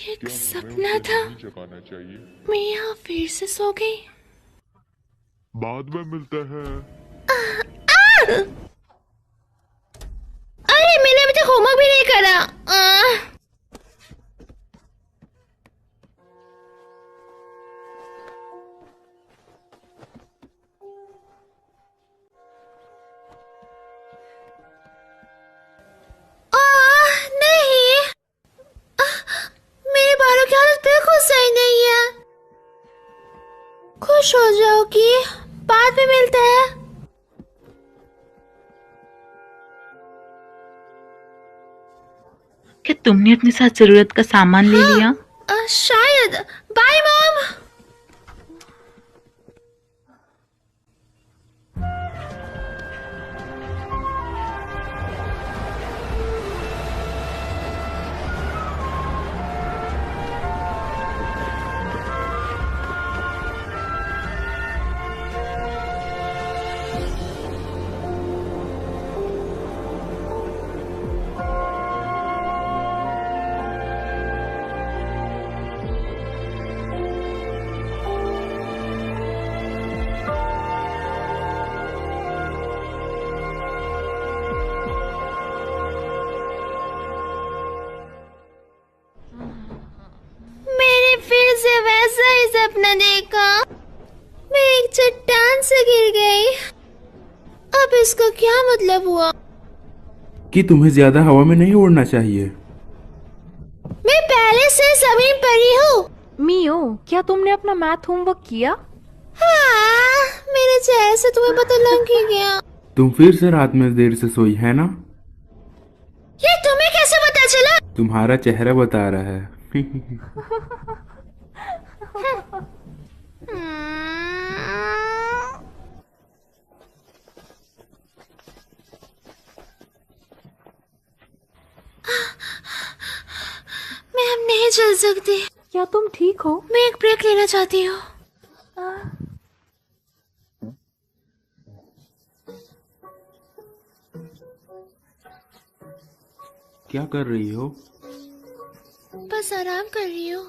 एक सपना था। मैं यहाँ फिर से सो गई। बाद में मिलते हैं। अरे मैंने अभी तक होमवर्क भी नहीं करा। नहीं, मेरे बालों की हालत बिल्कुल सही नहीं है। खुश हो जाओगी, बाद में मिलते हैं। क्या तुमने अपने साथ जरूरत का सामान ले लिया? शायद। Bye mom. मैंने फिर से वैसा ही सपना देखा। मैं एक चट्टान से गिर गई। अब इसका क्या मतलब हुआ? कि तुम्हें ज्यादा हवा में नहीं उड़ना चाहिए। मैं पहले से जमीन पर ही हूँ। मियो, क्या तुमने अपना मैथ होमवर्क किया? हाँ, मेरे चेहरे से तुम्हें पता लग ही गया। तुम फिर से रात में देर से सोई है ना? ये तुम्हें कैसे पता चला? तुम्हारा चेहरा बता रहा है। मैं अब नहीं चल सकती। क्या तुम ठीक हो? मैं एक ब्रेक लेना चाहती हूँ। क्या कर रही हो? बस आराम कर रही हूँ।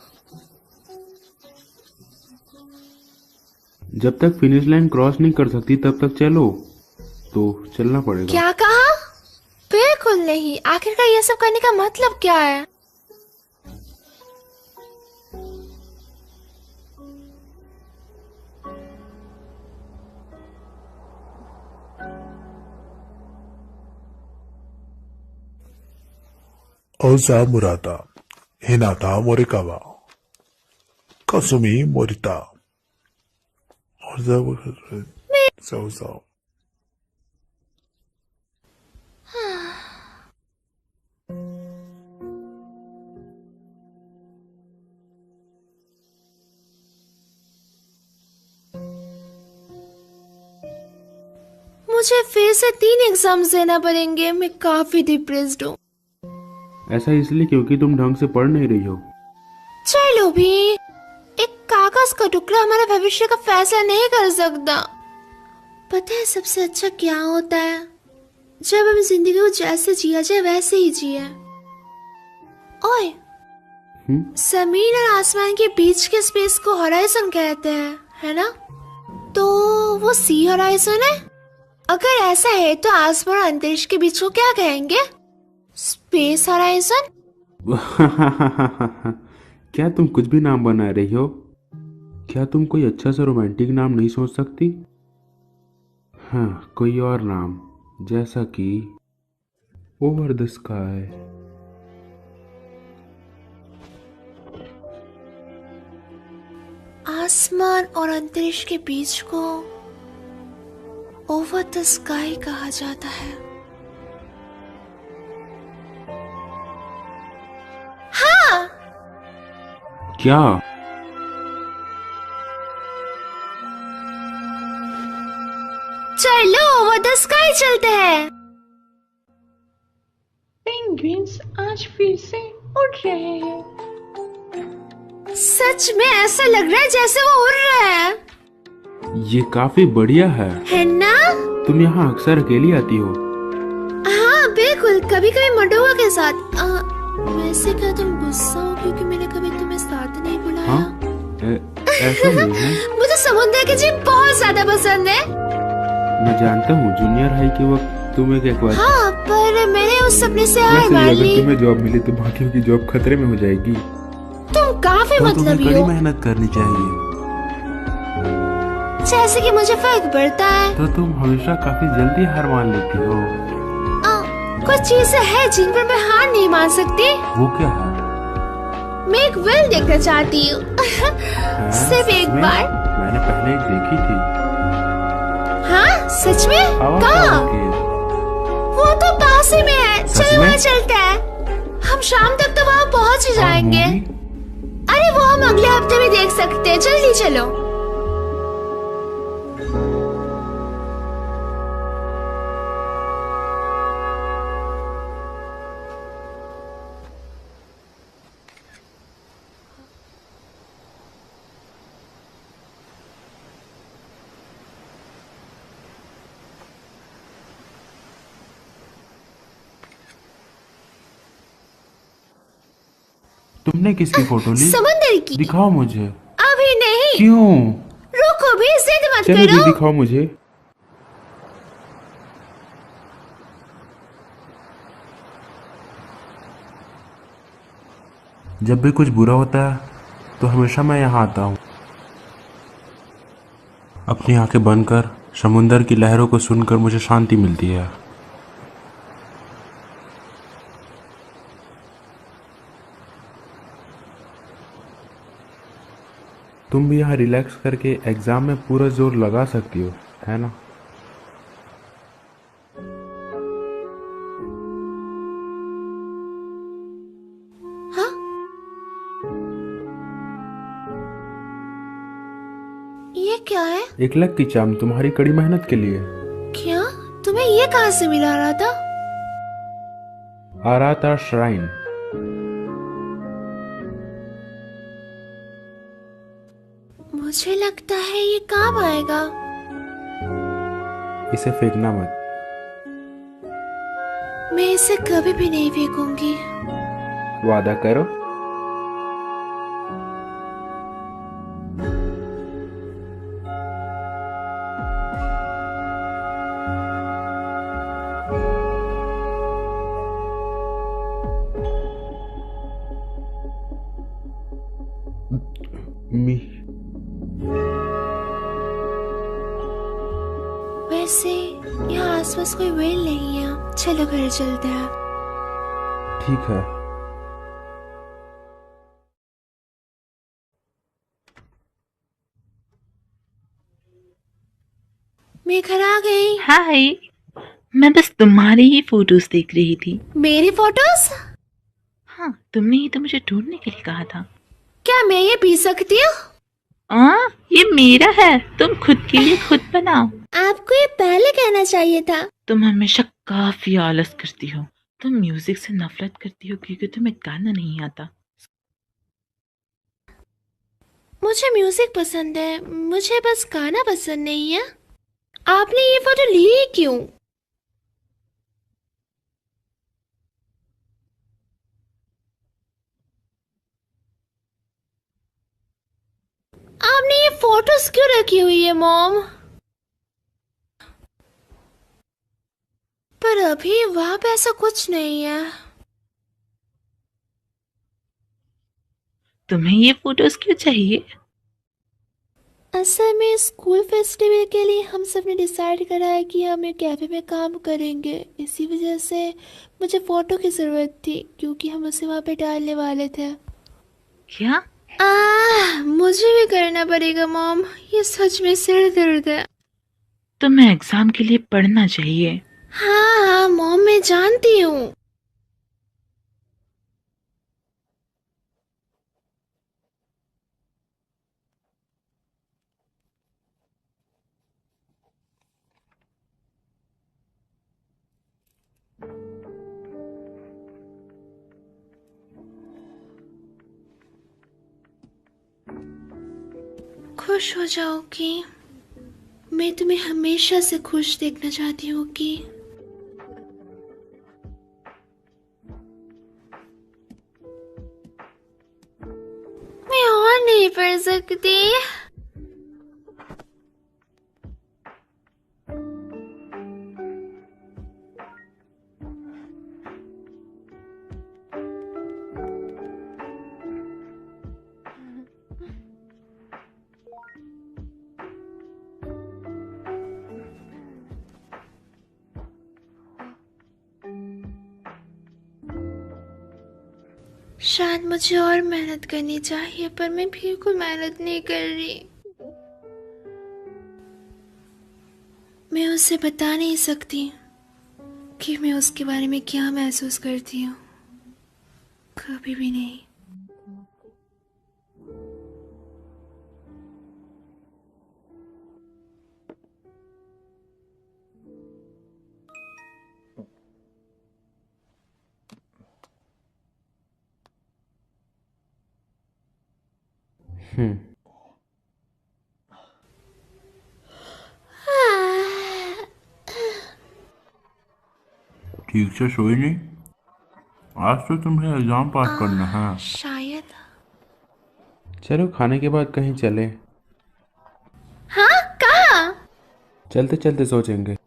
जब तक फिनिश लाइन क्रॉस नहीं कर सकती तब तक चलो। तो चलना पड़ेगा। क्या कहा? बिल्कुल नहीं। आखिरकार ये सब करने का मतलब क्या है? Oza Murata, Hinata Morikawa, Kasumi Morita. Oza. मुझे फिर से 3 एग्जाम्स देना पड़ेंगे। मैं काफी डिप्रेस्ड हूँ। ऐसा इसलिए क्योंकि तुम ढंग से पढ़ नहीं रही हो। चलो भी, एक कागज का टुकड़ा हमारे भविष्य का फैसला नहीं कर सकता। पता है सबसे अच्छा क्या होता है? जब हम जिंदगी को जैसे जिया जाए वैसे ही जिए। ओए, जमीन और आसमान के बीच के स्पेस को हॉराइजन कहते हैं, है ना? तो वो सी हॉराइजन है। अगर ऐसा है तो आसमान और अंतरिक्ष के बीच को क्या कहेंगे? Space horizon. क्या तुम कुछ भी नाम बना रही हो? क्या तुम कोई अच्छा सा रोमांटिक नाम नहीं सोच सकती? हाँ, कोई और नाम, जैसा कि ओवर द स्काई। आसमान और अंतरिक्ष के बीच को ओवर द स्काई कहा जाता है। हाँ, क्या? चलो ओवर द स्काई चलते हैं। पेंगुइन्स आज फिर से उड़ रहे हैं। सच में ऐसा लग रहा है जैसे वो उड़ रहा है। ये काफी बढ़िया है ना? तुम यहाँ अक्सर अकेली आती हो? हाँ बिल्कुल, कभी कभी मंडोवा के साथ। वैसे क्या तुम गुस्सा हो क्योंकि मैंने कभी तुम्हें साथ नहीं बुलाया? हाँ, ऐसा नहीं है। मुझे समुद्र के जीव बहुत ज्यादा पसंद है। मैं जानता हूँ जूनियर हाई के वक्त तुम एक बार। हाँ, पर मैंने उस सपने से हार वैसे मान अगर ली। तुम्हें जॉब मिली तो बाकियों की जॉब खतरे में हो जाएगी। तुम काफी तो तुम्हें मतलबी कड़ी हो। मेहनत करनी चाहिए। जैसे कि मुझे फर्क पड़ता है। तो तुम हमेशा काफी जल्दी हार मान लेती हो। कुछ चीजें हैं जिन पर मैं हार नहीं मान सकती। वो क्या है? मैं एक वेल देखना चाहती हूँ। सिर्फ एक सच में? बार। मैंने पहले एक देखी थी। हाँ सच में? आवाज कहाँ? आवाज के। वो तो पास ही में है। सच चलो में? वहाँ चलते हैं। हम शाम तक तो वहाँ पहुँच ही और जाएंगे। मूवी? अरे वो हम अगले हफ्ते भी देख सकते हैं। जल्दी चलो। तुमने किसकी फोटो ली? समंदर की। दिखाओ मुझे। अभी नहीं। क्यों? रुको भी, जिद मत चलो भी करो। दिखाओ मुझे। जब भी कुछ बुरा होता है तो हमेशा मैं यहाँ आता हूँ। अपनी आंखें बंद कर समुंदर की लहरों को सुनकर मुझे शांति मिलती है। तुम भी यहाँ रिलैक्स करके एग्जाम में पूरा जोर लगा सकती हो, है ना? हाँ? ये क्या है? एक लक की चाम तुम्हारी कड़ी मेहनत के लिए। क्या? तुम्हें ये कहाँ से मिला रहा था? आराता श्राइन। मुझे लगता है ये काम आएगा। इसे फेंकना मत। मैं इसे कभी भी नहीं फेंकूंगी। वादा करो। मी वैसे यहाँ आसपास कोई वेल नहीं है। चलो घर चलते हैं। ठीक है। मैं घर आ गई। हाय, मैं बस तुम्हारी ही फोटोज देख रही थी। मेरी फोटोज? हाँ, तुमने ही तो मुझे ढूंढने के लिए कहा था। क्या मैं ये पी सकती हूँ? ये मेरा है, तुम खुद के लिए खुद बनाओ। आपको ये पहले कहना चाहिए था। तुम हमेशा काफी आलस करती हो। तुम म्यूजिक से नफरत करती हो क्योंकि तुम्हें गाना नहीं आता। मुझे म्यूजिक पसंद है, मुझे बस गाना पसंद नहीं है। आपने ये फोटो ली ही क्यों? आपने ये फोटोज क्यों रखी हुई है मॉम? पर अभी वहां पे ऐसा कुछ नहीं है। तुम्हें ये फोटोज क्यों चाहिए? असल में स्कूल फेस्टिवल के लिए हम सब ने डिसाइड करा है कि हम एक कैफे में काम करेंगे। इसी वजह से मुझे फोटो की ज़रूरत थी क्योंकि हम उसे वहाँ पे डालने वाले थे। क्या? मुझे भी करना पड़ेगा मॉम, ये सच में सिर दर्द है। तुम्हें एग्जाम के लिए पढ़ना चाहिए। हाँ हाँ मॉम, मैं जानती हूँ। खुश हो जाओगी, मैं तुम्हें हमेशा से खुश देखना चाहती हूँ कि मैं और नहीं पढ़ सकती। शायद मुझे और मेहनत करनी चाहिए, पर मैं बिल्कुल मेहनत नहीं कर रही। मैं उसे बता नहीं सकती कि मैं उसके बारे में क्या महसूस करती हूँ, कभी भी नहीं। हम्म। ठीक से सोई नहीं? आज तो तुम्हें एग्जाम पास करना है। शायद। चलो खाने के बाद कहीं चले। हाँ, कहाँ? चलते चलते सोचेंगे।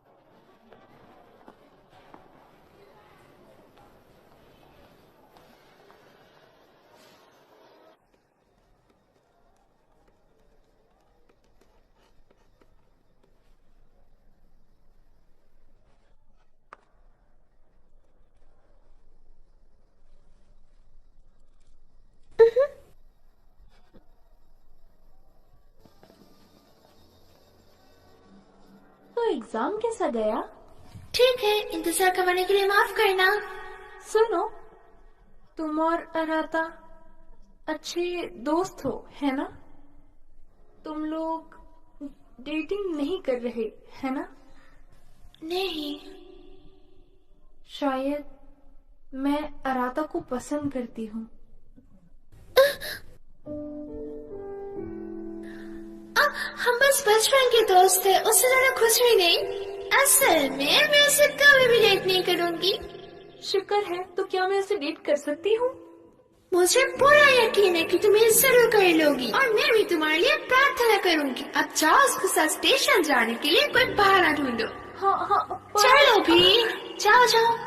तो एग्जाम कैसा गया? ठीक है, इंतजार करवाने के लिए माफ करना। सुनो, तुम और अनाता अच्छे दोस्त हो, है ना? तुम लोग डेटिंग नहीं कर रहे, है ना? नहीं। शायद मैं अराता को पसंद करती हूँ। हम बस बचपन के दोस्त थे, उससे ज्यादा कुछ भी नहीं। असल में मैं उसे कभी भी डेट नहीं करूंगी। शुक्र है, तो क्या मैं उसे डेट कर सकती हूँ? मुझे पूरा यकीन है कि तुम ये जरूर कर लोगी, और मैं भी तुम्हारे लिए प्रार्थना करूंगी। अब जाओ उसके साथ स्टेशन जाने के लिए कोई बहाना ढूंढो। हाँ हाँ, चलो भी, जाओ जाओ।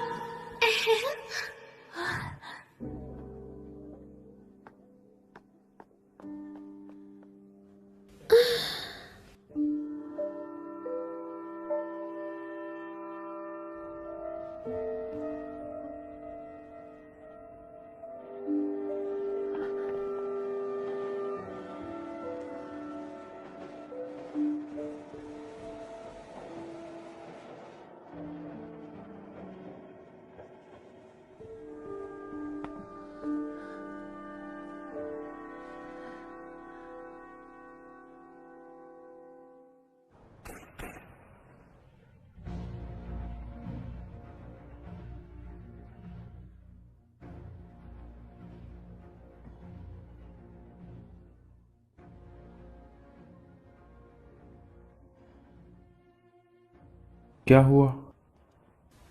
क्या हुआ?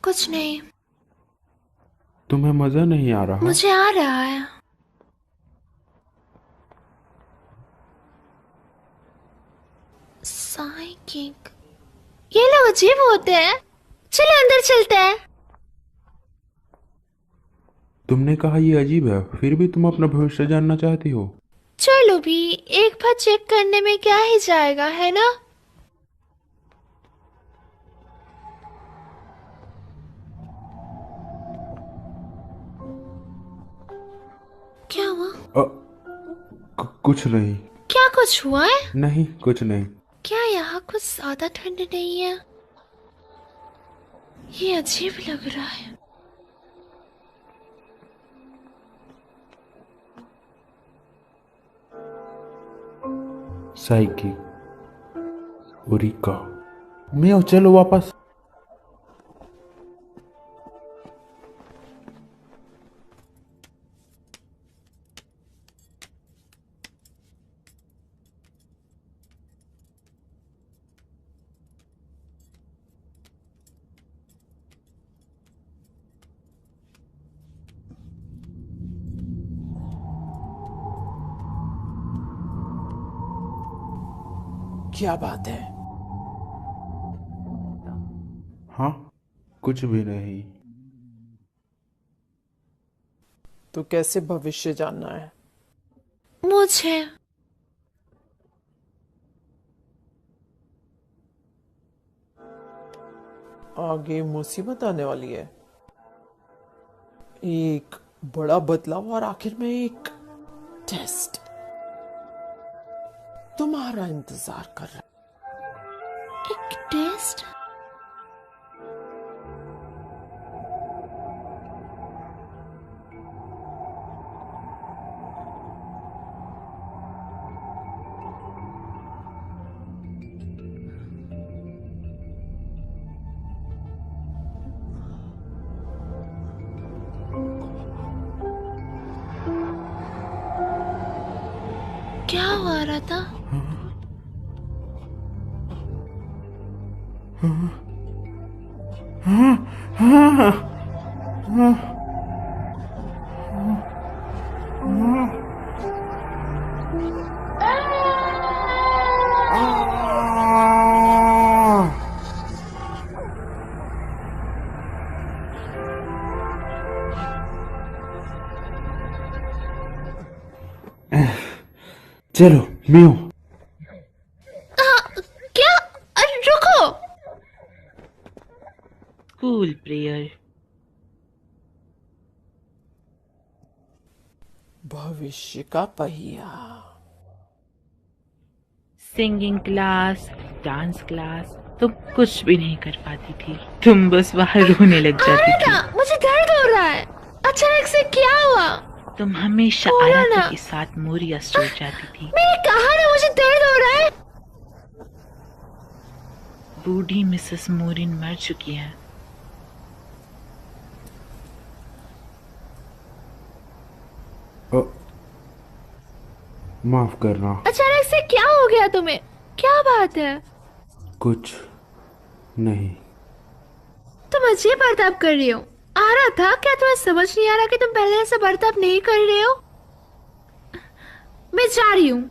कुछ नहीं। तुम्हें मजा नहीं आ रहा? मुझे आ रहा है। साइकिक, ये लोग अजीब होते हैं। चलो अंदर चलते हैं। तुमने कहा ये अजीब है, फिर भी तुम अपना भविष्य जानना चाहती हो? चलो भी, एक बार चेक करने में क्या ही जाएगा, है ना? क्या हुआ? कुछ नहीं। क्या कुछ हुआ है? नहीं कुछ नहीं। क्या यहाँ कुछ ज्यादा ठंड नहीं है? ये अजीब लग रहा है। साइकी, उरिका, मैं चलो वापस। क्या बात है? हाँ, कुछ भी नहीं। तो कैसे भविष्य जानना है? मुझे आगे मुसीबत आने वाली है, एक बड़ा बदलाव और आखिर में एक टेस्ट तुम्हारा इंतजार कर रहा है। एक टेस्ट? क्या हुआ रहा था? चलो मियो। क्या? अरे रुको। School prayer. भविष्य का पहिया। सिंगिंग क्लास, डांस क्लास, तुम कुछ भी नहीं कर पाती थी। तुम बस बाहर रोने लग जाती थी। आराधा, मुझे दर्द हो रहा है। अचानक से क्या हुआ? तुम हमेशा बोलो आराधा ना। के साथ मोरिया स्टोर जाती थी। मैंने कहा ना मुझे दर्द हो रहा है। बूढ़ी मिसेस मोरिन मर चुकी है। माफ करना। अचानक से क्या हो गया तुम्हें? क्या बात है? कुछ नहीं। तुम अजीब बर्ताव कर रही हो। आ रहा था, क्या तुम्हें समझ नहीं आ रहा कि तुम पहले ऐसा बर्ताव नहीं कर रहे हो? मैं जा रही हूँ।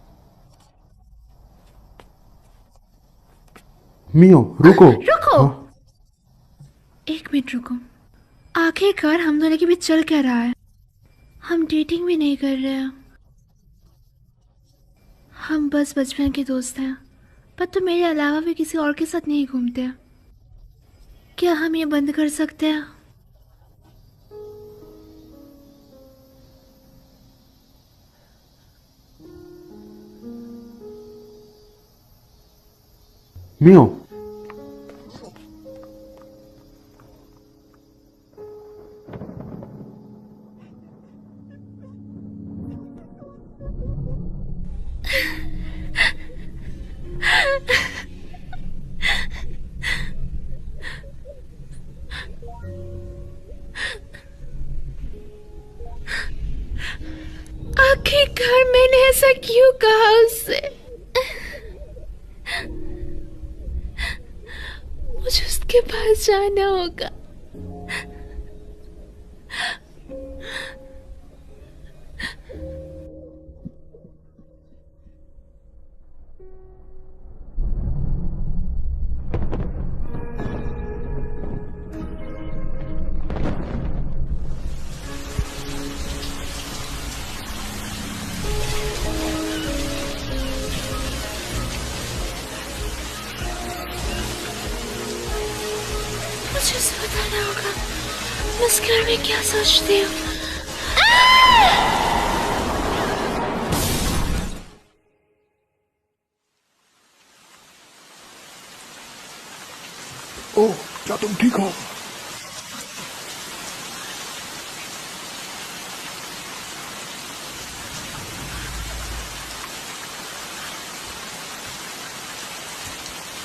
मियो रुको। रुको। हाँ? एक मिनट रुको। आखिरकार हम दोनों के बीच चल क्या रहा है? हम डेटिंग भी नहीं कर रहे हैं। हम बस बचपन के दोस्त हैं। पर तुम मेरे अलावा भी किसी और के साथ नहीं घूमते। क्या हम ये बंद कर सकते हैं? मियो आखिरकार मैंने ऐसा क्यों कहा उससे? मुझे उसके पास जाना होगा। मुझे उसे बताना होगा मैं इस घर में क्या सोचती हूँ। ओह, क्या तुम ठीक हो?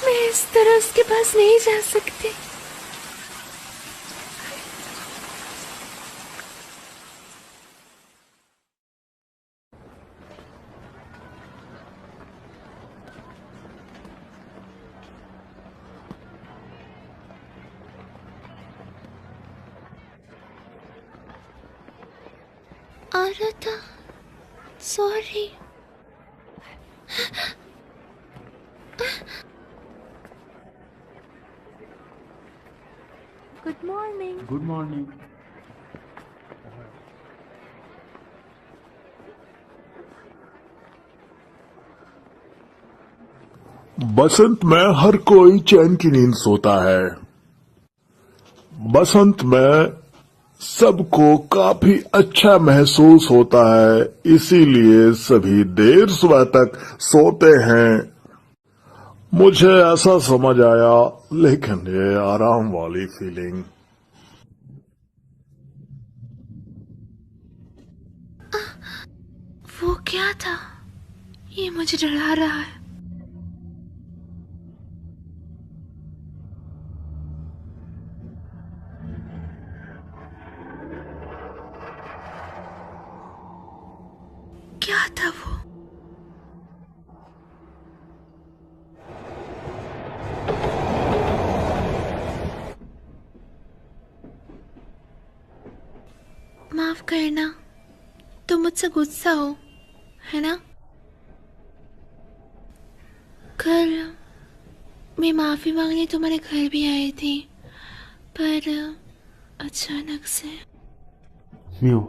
मैं इस तरह उसके पास नहीं जा सकती। Arata, sorry. Good morning. Good morning. बसंत में हर कोई चैन की नींद सोता है। बसंत में सबको काफी अच्छा महसूस होता है, इसीलिए सभी देर सुबह तक सोते हैं। मुझे ऐसा समझ आया, लेकिन ये आराम वाली फीलिंग। वो क्या था? ये मुझे डरा रहा है। क्या था वो? माफ करना, तुम मुझसे गुस्सा हो, है ना? कल मैं माफी मांगने तुम्हारे घर भी आई थी, पर अचानक से म्यू।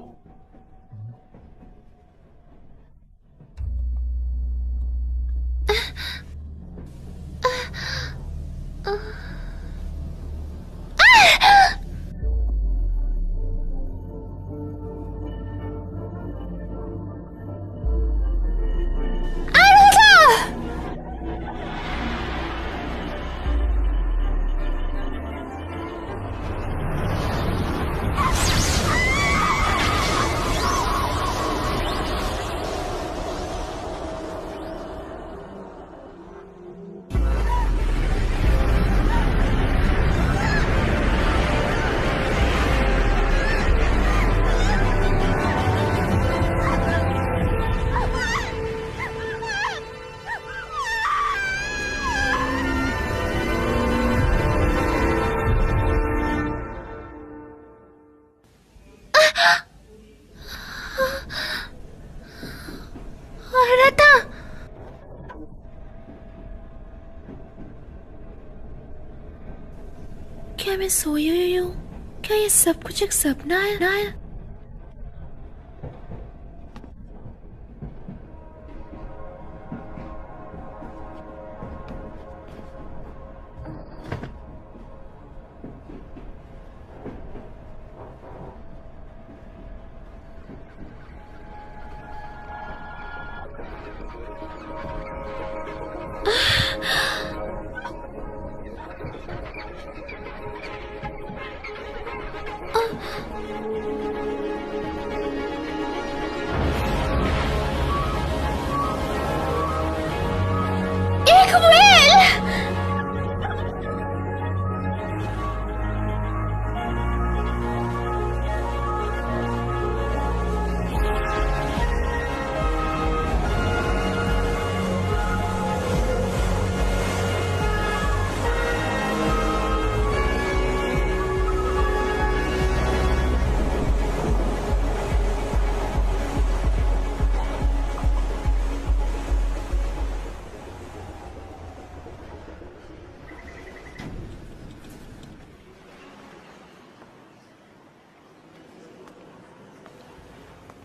Arata! क्या मैं सोई हुई हूँ? क्या ये सब कुछ एक सपना है? एक व्हेल!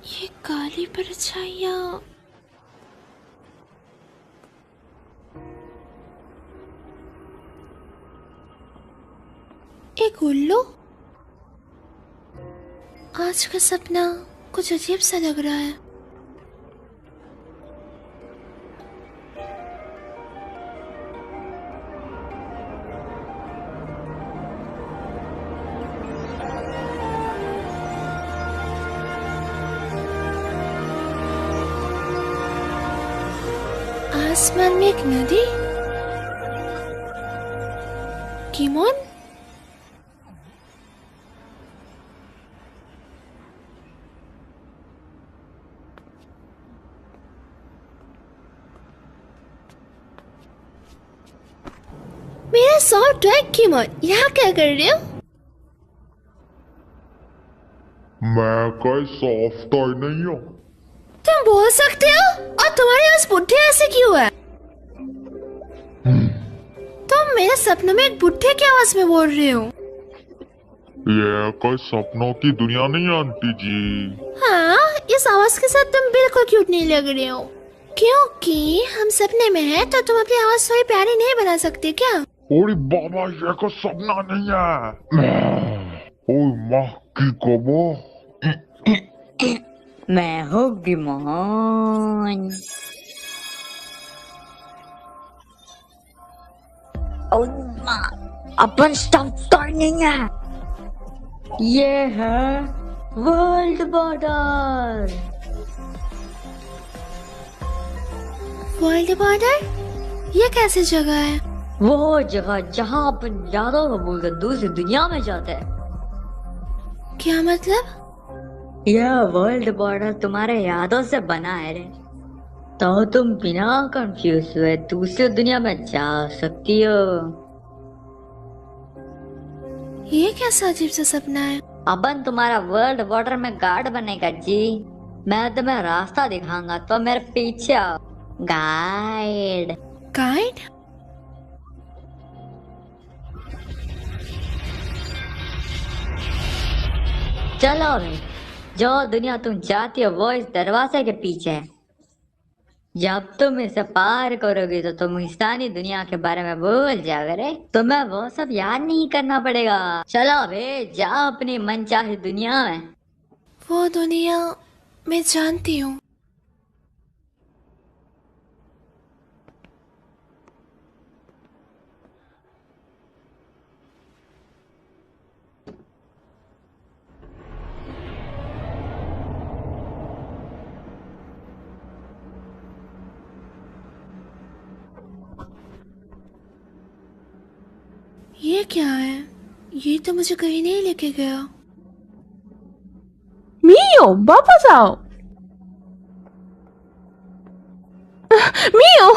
ये काली परछाइयाँ एक उल्लू। आज का सपना कुछ अजीब सा लग रहा है। आसमान में एक नदी। किमोन, मेरा सॉफ्ट टॉय किमोन, यहाँ क्या कर रहे हो? मैं कोई सॉफ्ट टॉय नहीं हूँ। तुम बोल सकते हो? और तुम्हारे पास बुढ़े ऐसे क्यों है? तुम मेरे सपनों में एक बुढ़े की आवाज में बोल रहे हो। ये कोई सपनों की दुनिया नहीं है आंटी जी। हाँ, इस आवाज के साथ तुम बिल्कुल क्यूट नहीं लग रहे हो। क्योंकि हम सपने में हैं, तो तुम अपनी आवाज थोड़ी प्यारी नहीं बना सकते क्या? ओरी बाबा, ये कोई सपना नहीं है। ओए माँ की कबो। मैं हूँ गिमोन। अपन स्टॉप करनी है। ये है वर्ल्ड बॉर्डर। World border? ये कैसी जगह है? वो जगह जहाँ अपन यादों को भूलकर दूसरी दुनिया में जाते हैं। क्या मतलब? यह वर्ल्ड बॉर्डर तुम्हारे यादों से बना है रे, तो तुम बिना कंफ्यूज हुए दूसरी दुनिया में जा सकती हो। ये कैसा अजीब सा सपना है? अपन तुम्हारा वर्ल्ड बॉर्डर में गार्ड बनेगा जी। मैं तुम्हें रास्ता दिखाऊंगा, तो मेरे पीछे आओ। गाइड। गाइड? चलो भाई, जो दुनिया तुम चाहती हो वो इस दरवाजे के पीछे है। जब तुम इसे पार करोगे तो तुम इंसानी दुनिया के बारे में भूल जाओगे रे। तुम्हें वो सब याद नहीं करना पड़ेगा। चलो भाई, जाओ अपनी मनचाही दुनिया में। वो दुनिया मैं जानती हूँ। ये क्या है? ये तो मुझे कहीं नहीं लेके गया। मियो, वापस आओ। मियो,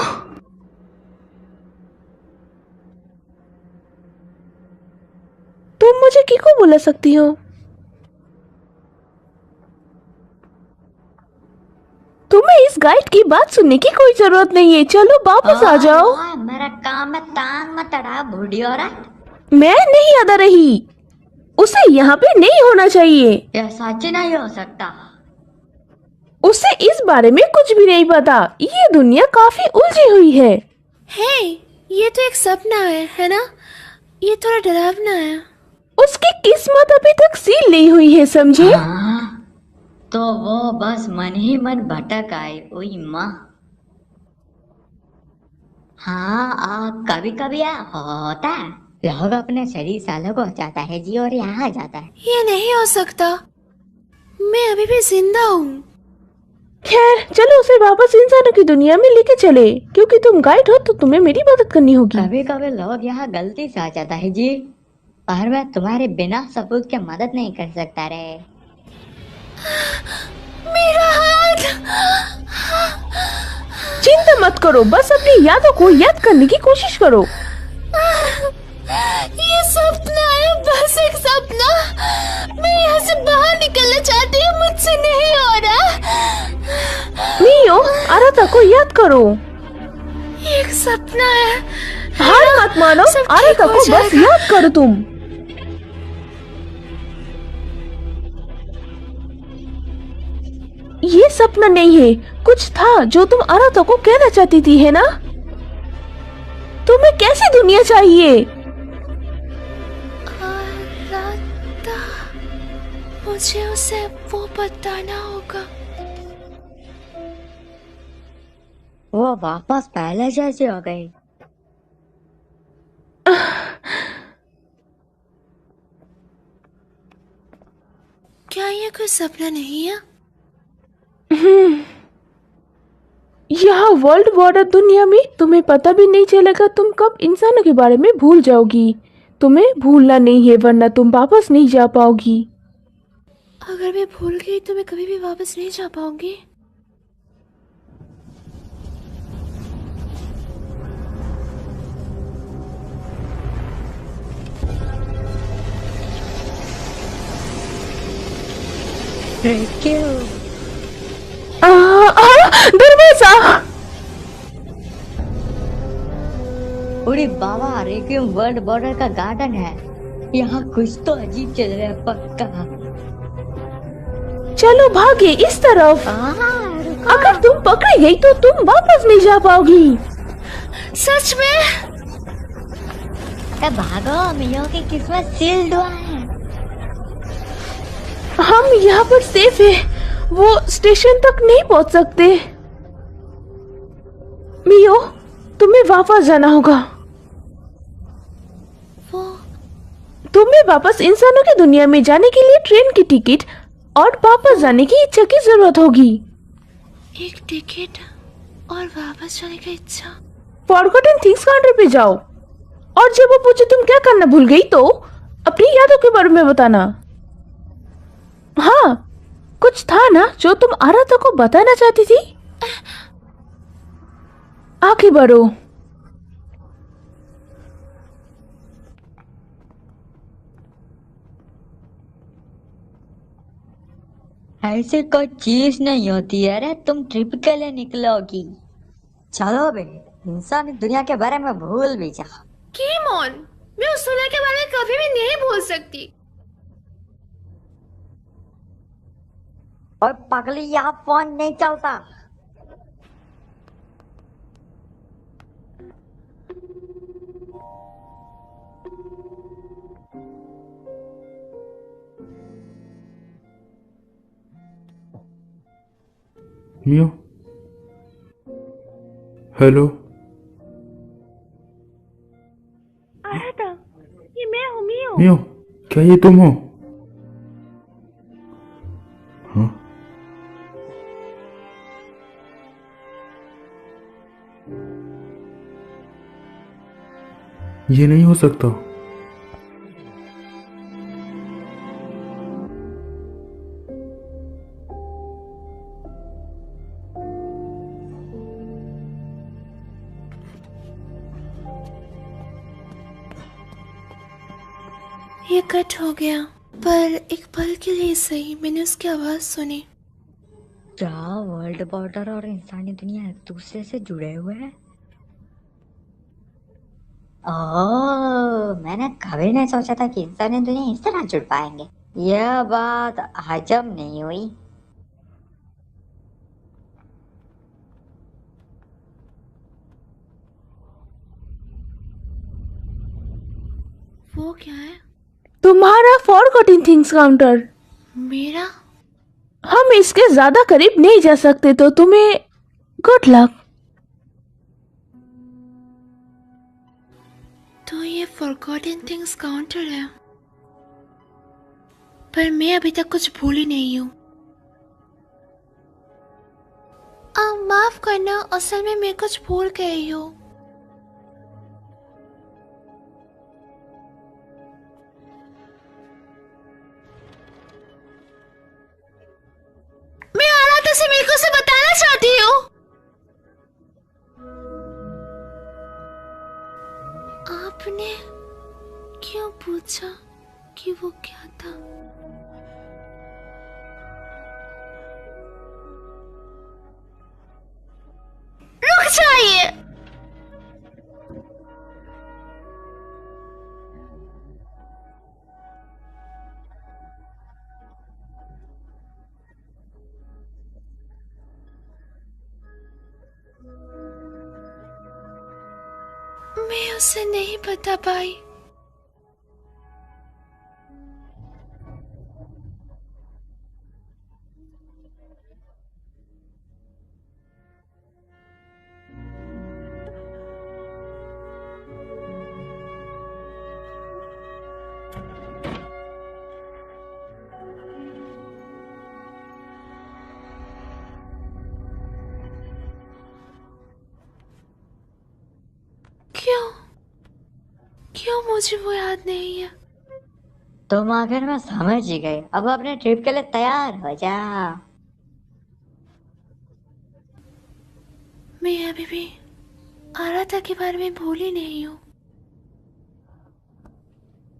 तुम मुझे किको बुला सकती हो? तुम्हें इस गाइड की बात सुनने की कोई जरूरत नहीं है। चलो वापस आ जाओ। मेरा काम है, तान मत अड़ा बूढ़ी औरत। मैं नहीं अदा रही। उसे यहाँ पे नहीं होना चाहिए। यह सच नहीं हो सकता। उसे इस बारे में कुछ भी नहीं पता। ये दुनिया काफी उलझी हुई है। हे, ये तो एक सपना है ना? ये थोड़ा डरावना है। उसकी किस्मत अभी तक सील नहीं हुई है, समझे? हाँ, तो वो बस मन ही मन भटक आए। ओई माँ। हाँ, कभी कभी होता है। लोग अपने शरीर सालों को जाता है जी, और यहाँ जाता है। ये नहीं हो सकता। मैं अभी भी जिंदा हूँ। खैर, चलो उसे वापस इंसानों की दुनिया में लेके चले। क्योंकि तुम गाइड हो तो तुम्हें मेरी मदद करनी होगी। कभी कभी लोग यहाँ गलती से आ जाता है जी, पर मैं तुम्हारे बिना सबूत के मदद नहीं कर सकता रे। मेरा हाथ! चिंता मत करो, बस अपनी यादों को याद करने की कोशिश करो। ये सपना है, बस एक सपना। मैं यहाँ से बाहर निकलना चाहती हूँ, मुझसे नहीं हो रहा। मियो, आराता को याद करो। एक सपना है। हार मत मानो, सब ठीक आराता हो को बस जाएगा। याद करो तुम। ये सपना नहीं है, कुछ था जो तुम आराता को कहना चाहती थी, है ना? तुम्हें कैसी दुनिया चाहिए? आराता, मुझे उसे वो बताना होगा। वो वापस पहले जैसी हो गई। क्या ये कोई सपना नहीं है? यहाँ वर्ल्ड बॉर्डर दुनिया में तुम्हें पता भी नहीं चलेगा तुम कब इंसानों के बारे में भूल जाओगी। तुम्हें भूलना नहीं है वरना तुम वापस नहीं जा पाओगी। अगर मैं भूल गई तो मैं कभी भी वापस नहीं जा पाऊंगी। दरवाजा। अरे बाबा, रेक्यूम वर्ल्ड बॉर्डर का गार्डन है। यहाँ कुछ तो अजीब चल रहा है पक्का। चलो भागे इस तरफ। रुको। अगर तुम पकड़ी गई तो तुम वापस नहीं जा पाओगी। सच में? अरे भागो, मियो की किस्मत सील्ड हुआ है। हम यहाँ पर सेफ है, वो स्टेशन तक नहीं पहुँच सकते। मियो, तुम्हें वापस जाना होगा। वो तुम्हें वापस इंसानों की दुनिया में जाने के लिए ट्रेन की टिकट और वापस जाने की इच्छा की जरूरत होगी। एक टिकट और वापस जाने की इच्छा। फॉरगॉटन थिंग्स काउंटर पे जाओ और जब वो पूछे तुम क्या करना भूल गई तो अपनी यादों के बारे में बताना। हाँ, कुछ था ना जो तुम आराधा को बताना चाहती थी। आगे बढ़ो। ऐसी कोई चीज नहीं होती है रे, तुम ट्रिप के लिए निकलोगी। चलो बे, इंसानी दुनिया के बारे में भूल भी जा। कीमोन, मैं उस दुनिया के बारे में कभी भी नहीं भूल सकती। और पगली, यहाँ फोन नहीं चलता। मियो, हेलो। आराधा, ये मैं हूँ मियो। मियो, क्या ये तुम हो? हाँ, ये नहीं हो सकता। ये कट हो गया, पर एक पल के लिए सही मैंने उसकी आवाज सुनी। क्या वर्ल्ड बॉर्डर और इंसानी दुनिया एक दूसरे से जुड़े हुए हैं? ओह, मैंने कभी नहीं सोचा था कि इंसानी दुनिया इस तरह जुड़ पाएंगे। यह बात हजम नहीं हुई। वो क्या है? तुम्हारा फॉरगॉटन थिंग्स काउंटर। मेरा? हम इसके ज्यादा करीब नहीं जा सकते तो तुम्हें गुड लक। तो ये फॉरगॉटन थिंग्स काउंटर है, पर मैं अभी तक कुछ भूली नहीं हूँ। माफ करना, असल में मैं कुछ भूल गई हूँ। मैं आराधा से मेरे को से बताना चाहती हूँ। आपने क्यों पूछा कि वो क्या था? रुक जाइए। मैं उसे नहीं बता पाई। क्यों क्यों मुझे वो याद नहीं है? तुम आखिर में समझ ही गए। अब अपने ट्रिप के लिए तैयार हो जा। मैं अभी भी आराधा के बारे में भूली नहीं हूँ।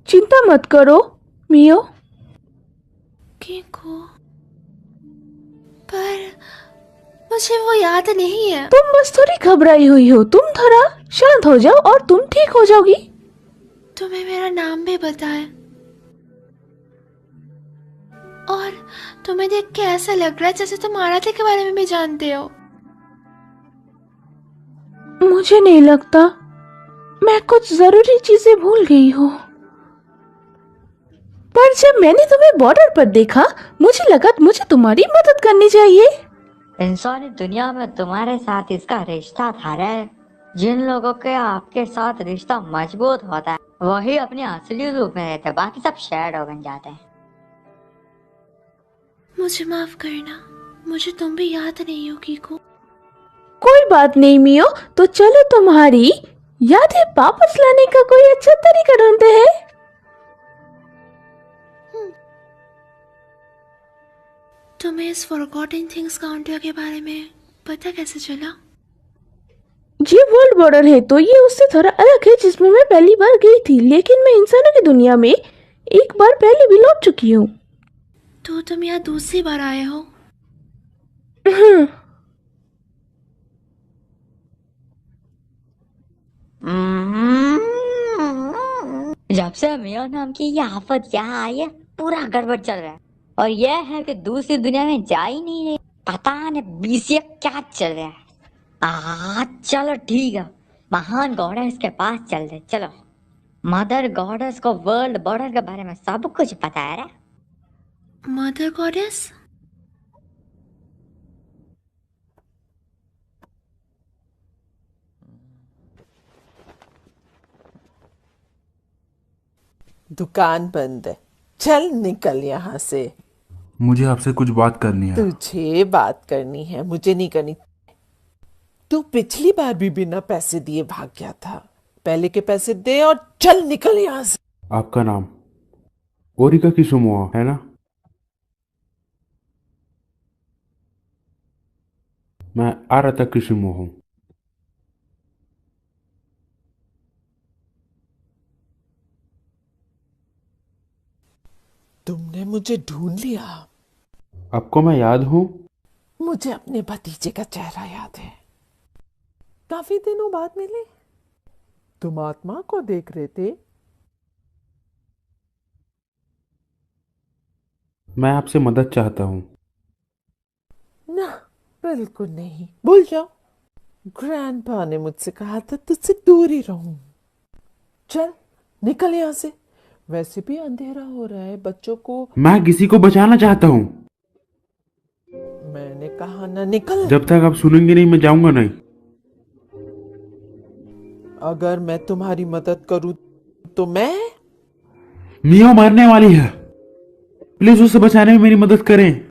चिंता मत करो मियो। किको, पर मुझे वो याद नहीं है। तुम बस थोड़ी घबराई हुई हो, तुम थोड़ा शांत हो जाओ और तुम ठीक हो जाओगी। तुम्हें मेरा नाम भी बताए और तुम्हें देख के ऐसा लग रहा है जैसे तुम आराध्या के बारे में भी जानते हो। मुझे नहीं लगता, मैं कुछ जरूरी चीजें भूल गई हूँ। पर जब मैंने तुम्हें बॉर्डर पर देखा मुझे लगा मुझे तुम्हारी मदद करनी चाहिए। इंसानी दुनिया में तुम्हारे साथ इसका रिश्ता था रे। जिन लोगों के आपके साथ रिश्ता मजबूत होता है वही अपने असली रूप में रहते हैं, बाकी सब शैडो बन जाते हैं। मुझे माफ करना, मुझे तुम भी याद नहीं हो कीको। कोई बात नहीं मियो, तो चलो तुम्हारी यादें वापस लाने का कोई अच्छा तरीका ढूंढते हैं। तुम्हें इस फॉरगॉटन थिंग्स काउंटर के बारे में पता कैसे चला? ये वर्ल्ड बॉर्डर है तो ये उससे थोड़ा अलग है जिसमें मैं पहली बार गई थी, लेकिन मैं इंसानों की दुनिया में एक बार पहले भी लौट चुकी हूँ। तो तुम यहाँ दूसरी बार आए हो? जब से मियो नाम की ये आफत यहाँ आई है पूरा गड़बड़ चल रहा है। और यह है कि दूसरी दुनिया में जा ही नहीं रही। पता नहीं बीसीए क्या चल रहा है। चलो ठीक है, महान गॉडेस के पास चल रहे। चलो, मदर गॉडेस को वर्ल्ड बॉर्डर के बारे में सब कुछ पता है रे। Mother goddess? दुकान बंद है, चल निकल यहाँ से। मुझे आपसे कुछ बात करनी है। तुझे बात करनी है, मुझे नहीं करनी। तू पिछली बार भी बिना पैसे दिए भाग गया था। पहले के पैसे दे और चल निकल यहाँ से। आपका नाम ओरिका किसुमोआ है ना? मैं आराधा किसुमो हूँ। तुमने मुझे ढूंढ लिया। आपको मैं याद हूँ? मुझे अपने भतीजे का चेहरा याद है। काफी दिनों बाद मिले। तुम आत्मा को देख रहे थे। मैं आपसे मदद चाहता हूँ। ना, बिल्कुल नहीं, भूल जाओ। ग्रैंडपा ने मुझसे कहा था तुझसे दूर ही रहूं। चल निकल यहाँ से। वैसे भी अंधेरा हो रहा है, बच्चों को। मैं किसी को बचाना चाहता हूँ। मैंने कहा ना निकल। जब तक आप सुनेंगे नहीं मैं जाऊंगा नहीं। अगर मैं तुम्हारी मदद करूं तो मैं। मियो मरने वाली है, प्लीज उसे बचाने में मेरी मदद करें।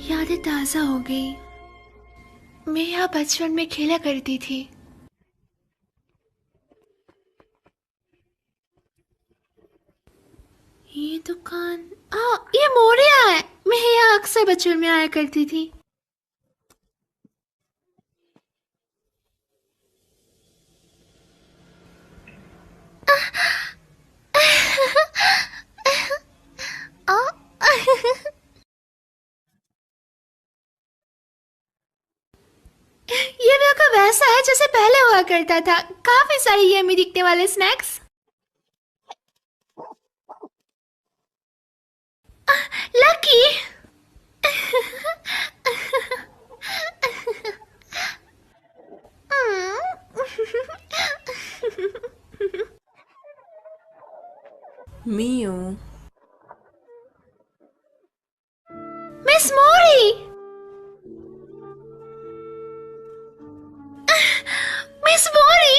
यादें ताजा हो गई। मैं यहाँ बचपन में खेला करती थी। ये दुकान, ये मोरिया है। मैं यहाँ अक्सर बचपन में आया करती थी। ये बिल्कुल वैसा है जैसे पहले हुआ करता था। काफी सारी यम्मी दिखने वाले स्नैक्स। लकी। मियो, मिस मौरी।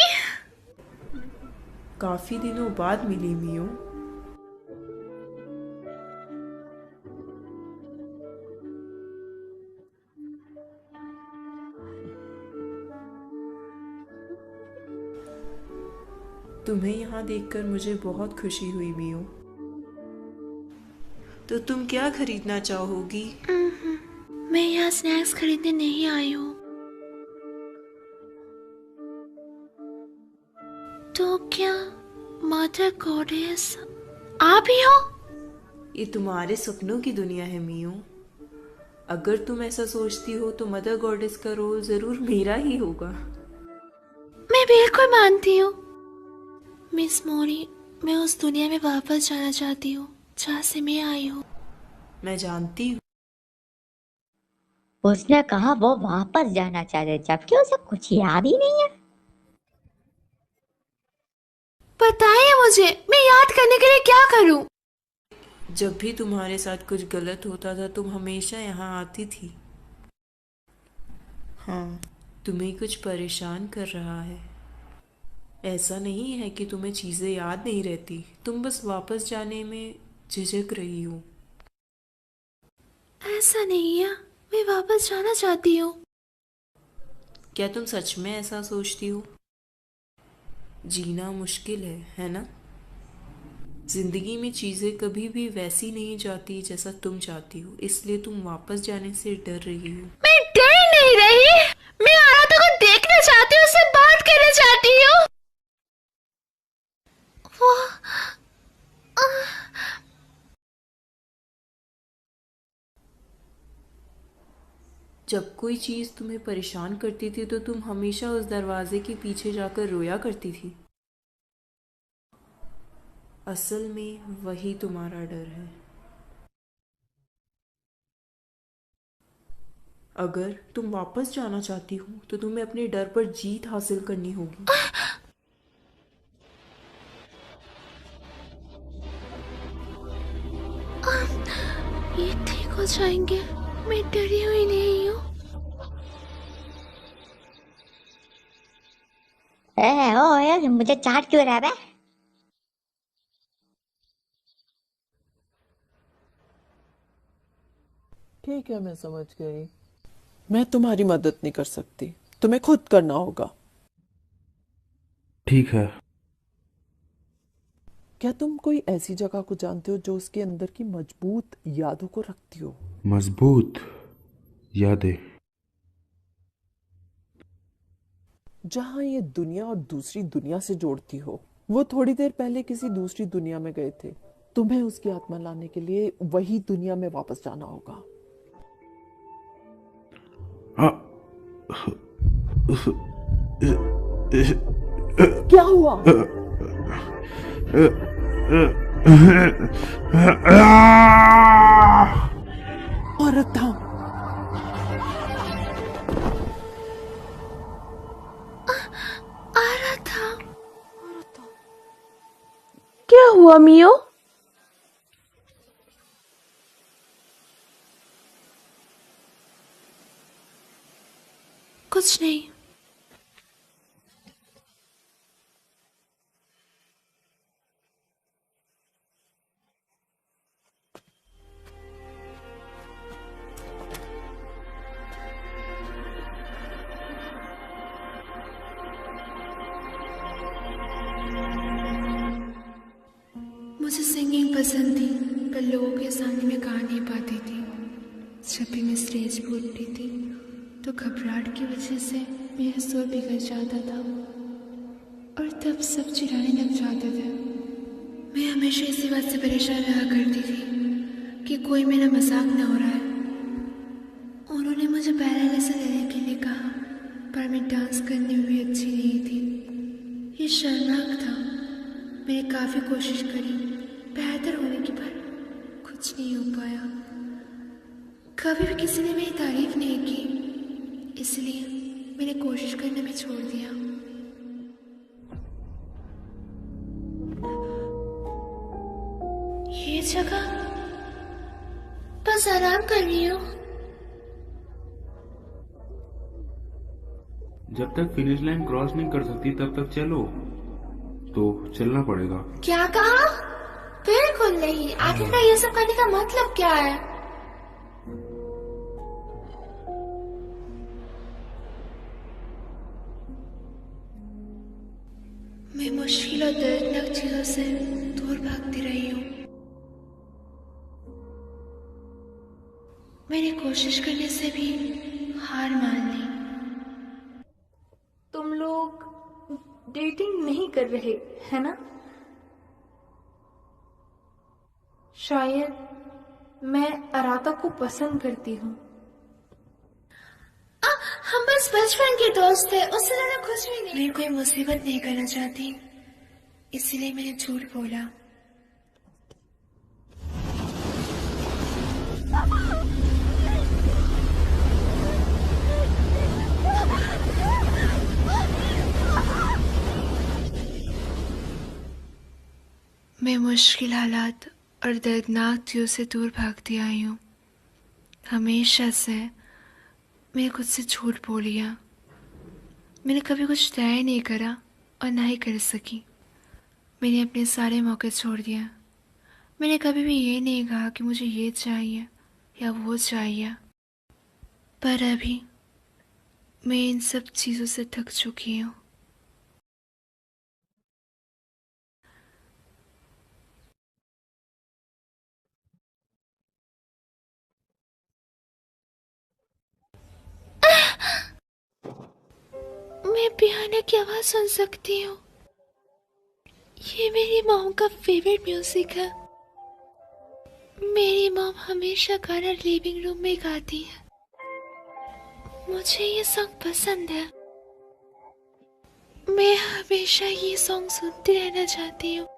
काफी दिनों बाद मिली मियो। तुम्हें यहाँ देखकर मुझे बहुत खुशी हुई मियो। तो तुम क्या खरीदना चाहोगी? मैं यहाँ स्नैक्स खरीदने नहीं आई हूँ। तो क्या मदर गॉडेस आप ही हो? ये तुम्हारे सपनों की दुनिया है मियो। अगर तुम ऐसा सोचती हो तो मदर गॉडेस का रोल जरूर मेरा ही होगा। मैं बिल्कुल मानती हूँ मिस मौरी। मैं उस दुनिया में वापस जाना चाहती हूँ जहाँ से मैं आई हूँ। मैं जानती हूँ। उसने कहा वो वापस जाना चाहते जबकि उसे कुछ याद ही नहीं है। बताइए मुझे, मैं याद करने के लिए क्या करूँ? जब भी तुम्हारे साथ कुछ गलत होता था तुम हमेशा यहाँ आती थी। हाँ, तुम्हें कुछ परेशान कर रहा है। ऐसा नहीं है कि तुम्हें चीजें याद नहीं रहती, तुम बस वापस जाने में झिझक रही हो। ऐसा नहीं है, मैं वापस जाना चाहती हूँ। क्या तुम सच में ऐसा सोचती हो? जीना मुश्किल है ना? जिंदगी में चीजें कभी भी वैसी नहीं जाती जैसा तुम चाहती हो, इसलिए तुम वापस जाने से डर रही हो। मैं डर नहीं रही, मैं आराधा को देखना चाहती हूँ, उससे बात करना चाहती हूँ। वो जब कोई चीज तुम्हें परेशान करती थी तो तुम हमेशा उस दरवाजे के पीछे जाकर रोया करती थी। असल में वही तुम्हारा डर है। अगर तुम वापस जाना चाहती हो तो तुम्हें अपने डर पर जीत हासिल करनी होगी। ये ठीक हो जाएंगे, मैं डरी हुई नहीं हूँ। ओ मुझे चाट क्यों रहा है? ठीक है, मैं समझ गई। मैं तुम्हारी मदद नहीं कर सकती, तुम्हें खुद करना होगा। ठीक है। क्या तुम कोई ऐसी जगह को जानते हो जो उसके अंदर की मजबूत यादों को रखती हो? मजबूत यादें। जहां ये दुनिया और दूसरी दुनिया से जोड़ती हो। वो थोड़ी देर पहले किसी दूसरी दुनिया में गए थे। तुम्हें उसकी आत्मा लाने के लिए वही दुनिया में वापस जाना होगा। आ, क्या हुआ? औरत था। आराधा, क्या हुआ मियो? कुछ नहीं। मुझे सिंगिंग पसंद थी, पर लोगों के सामने मैं गा नहीं पाती थी। जब भी मैं स्टेज पर उठती थी तो घबराहट की वजह से मेरा सुर बिगड़ जाता था और तब सब चिल्लाने लग जाते थे। मैं हमेशा इसी बात से परेशान रहा करती थी कि कोई मेरा मजाक न हो रहा है। उन्होंने मुझे पहला लेसन लेने के लिए कहा, पर मैं डांस करने में भी अच्छी नहीं थी। ये शर्मनाक था। मैंने काफ़ी कोशिश करी बेहतर होने की, पर कुछ नहीं हो पाया। कभी भी किसी ने मेरी तारीफ नहीं की, इसलिए मैंने कोशिश करना भी छोड़ दिया। ये जगह, बस आराम कर रही हूँ। जब तक फिनिश लाइन क्रॉस नहीं कर सकती तब तक चलो। तो चलना पड़ेगा। क्या कहा? बिल्कुल नहीं। आखिरकार ये सब करने का मतलब क्या है? मैं मुश्किल और दर्दनाक चीजों से दूर भागती रही हूँ। मैंने कोशिश करने से भी हार मान ली। तुम लोग डेटिंग नहीं कर रहे है ना? शायद मैं अराता को पसंद करती हूँ। हम बस बचपन के दोस्त थे, उससे ज्यादा कुछ भी नहीं। मैं कोई मुसीबत नहीं करना चाहती, इसीलिए मैंने झूठ बोला। मैं मुश्किल हालात और दर्दनाक चीजों से दूर भागती आई हूँ। हमेशा से मैंने खुद से झूठ बोल लिया। मैंने कभी कुछ तय नहीं करा और ना ही कर सकी। मैंने अपने सारे मौके छोड़ दिया। मैंने कभी भी ये नहीं कहा कि मुझे ये चाहिए या वो चाहिए। पर अभी मैं इन सब चीज़ों से थक चुकी हूँ। मैं पियानो की आवाज़ सुन सकती हूँ। ये मेरी मॉम का फेवरेट म्यूजिक है। मेरी मॉम हमेशा गाना लिविंग रूम में गाती है। मुझे ये सॉन्ग पसंद है। मैं हमेशा ये सॉन्ग सुनती रहना चाहती हूँ।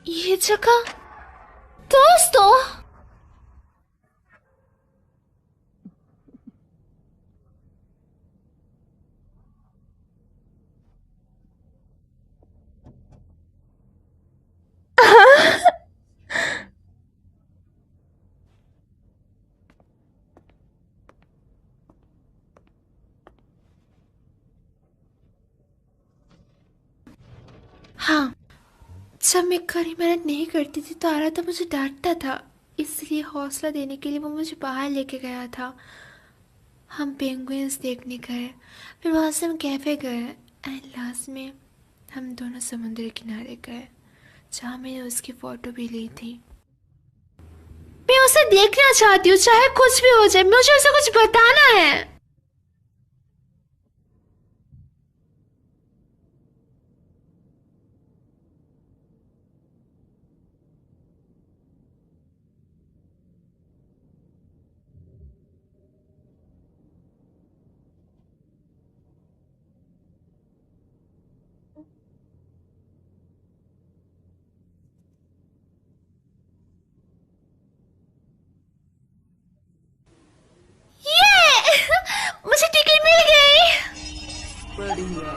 ये जगह दोस्तों। हाँ, जब मैं कड़ी मेहनत नहीं करती थी तो आराधा मुझे डांटता था, इसलिए हौसला देने के लिए वो मुझे बाहर लेके गया था। हम पेंगुइन्स देखने गए, फिर वहाँ से हम कैफे गए, एंड लास्ट में हम दोनों समुद्र किनारे गए जहाँ मैंने उसकी फोटो भी ली थी। मैं उसे देखना चाहती हूँ, चाहे कुछ भी हो जाए, मुझे उसे कुछ बताना है। ये मुझे टिकट मिल गई। बढ़िया,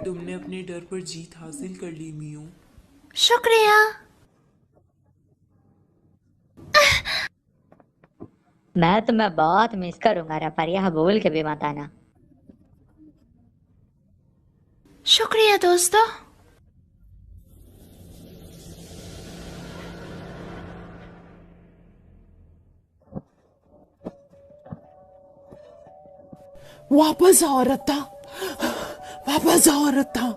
तुमने अपने डर पर जीत हासिल कर ली मियो। शुक्रिया। मैं तुम्हें बहुत मिस करूंगा रे, पर यह भूल के भी मत आना। शुक्रिया दोस्तों। वापस आओ रत्ता, वापस आओ रत्ता।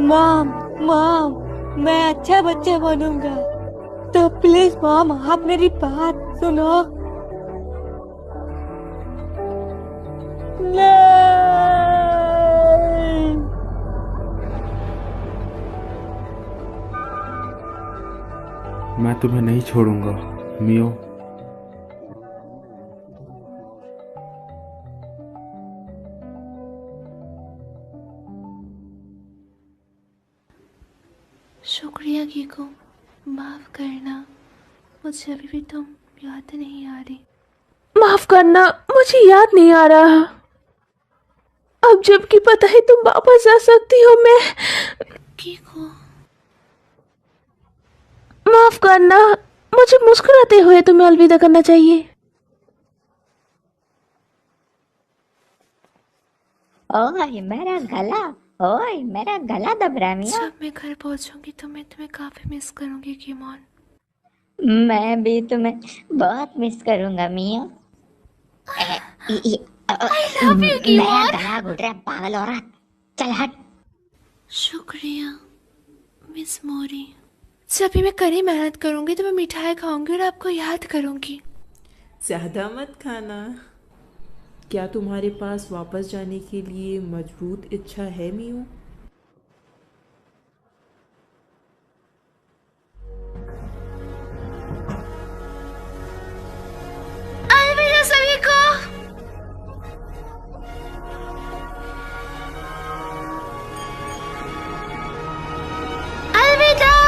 मॉम, मॉम, मैं अच्छा बच्चा बनूंगा। तो प्लीज मॉम, आप मेरी बात सुनो। नहीं। मैं तुम्हें नहीं छोड़ूंगा मियो। शुक्रिया कीको, माफ करना, मुझे अभी भी तुम याद नहीं आ रही। माफ करना, मुझे याद नहीं आ रहा। अब जबकि पता है तुम वापस आ सकती हो, मैं कीको, माफ करना। मुझे मुस्कुराते हुए तुम्हें अलविदा करना चाहिए। ओए मेरा गला, ओए मेरा गला दब रहा है मियो। जब मैं घर पहुंचूंगी तो मैं तुम्हें काफी मिस करूंगी कीमोन। मैं भी तुम्हें बहुत मिस करूंगा मियो। ए, ई, ई, आई लव यू मेरा कीमोन। गला घुट रहा है, पागल हो रहा। चल हट। शुक्रिया मिस मोरी। जब भी मैं कड़ी मेहनत करूंगी तो मैं मिठाई खाऊंगी और आपको याद करूंगी। ज्यादा मत खाना। क्या तुम्हारे पास वापस जाने के लिए मजबूत इच्छा है मियो? अलविदा सभी को। अलविदा।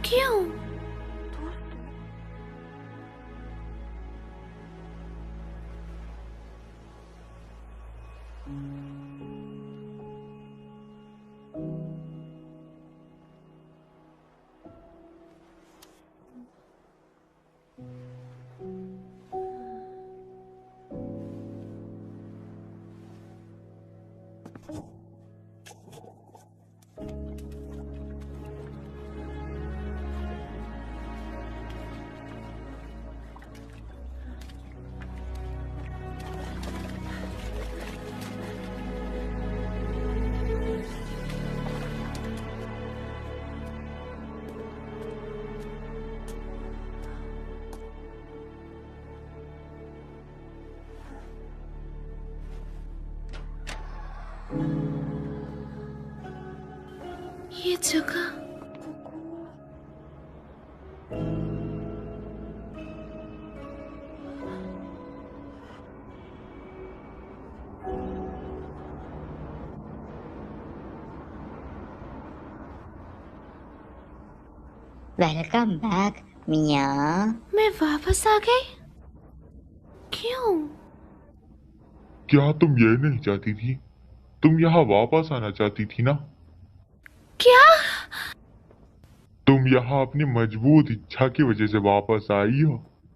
क्यों? ये जगह वेलकम बैक मियाँ। मैं वापस आ गई? क्यों? क्या तुम ये नहीं चाहती थी? तुम यहाँ वापस आना चाहती थी ना? क्या? तुम यहाँ अपनी मजबूत इच्छा की वजह से वापस आई हो।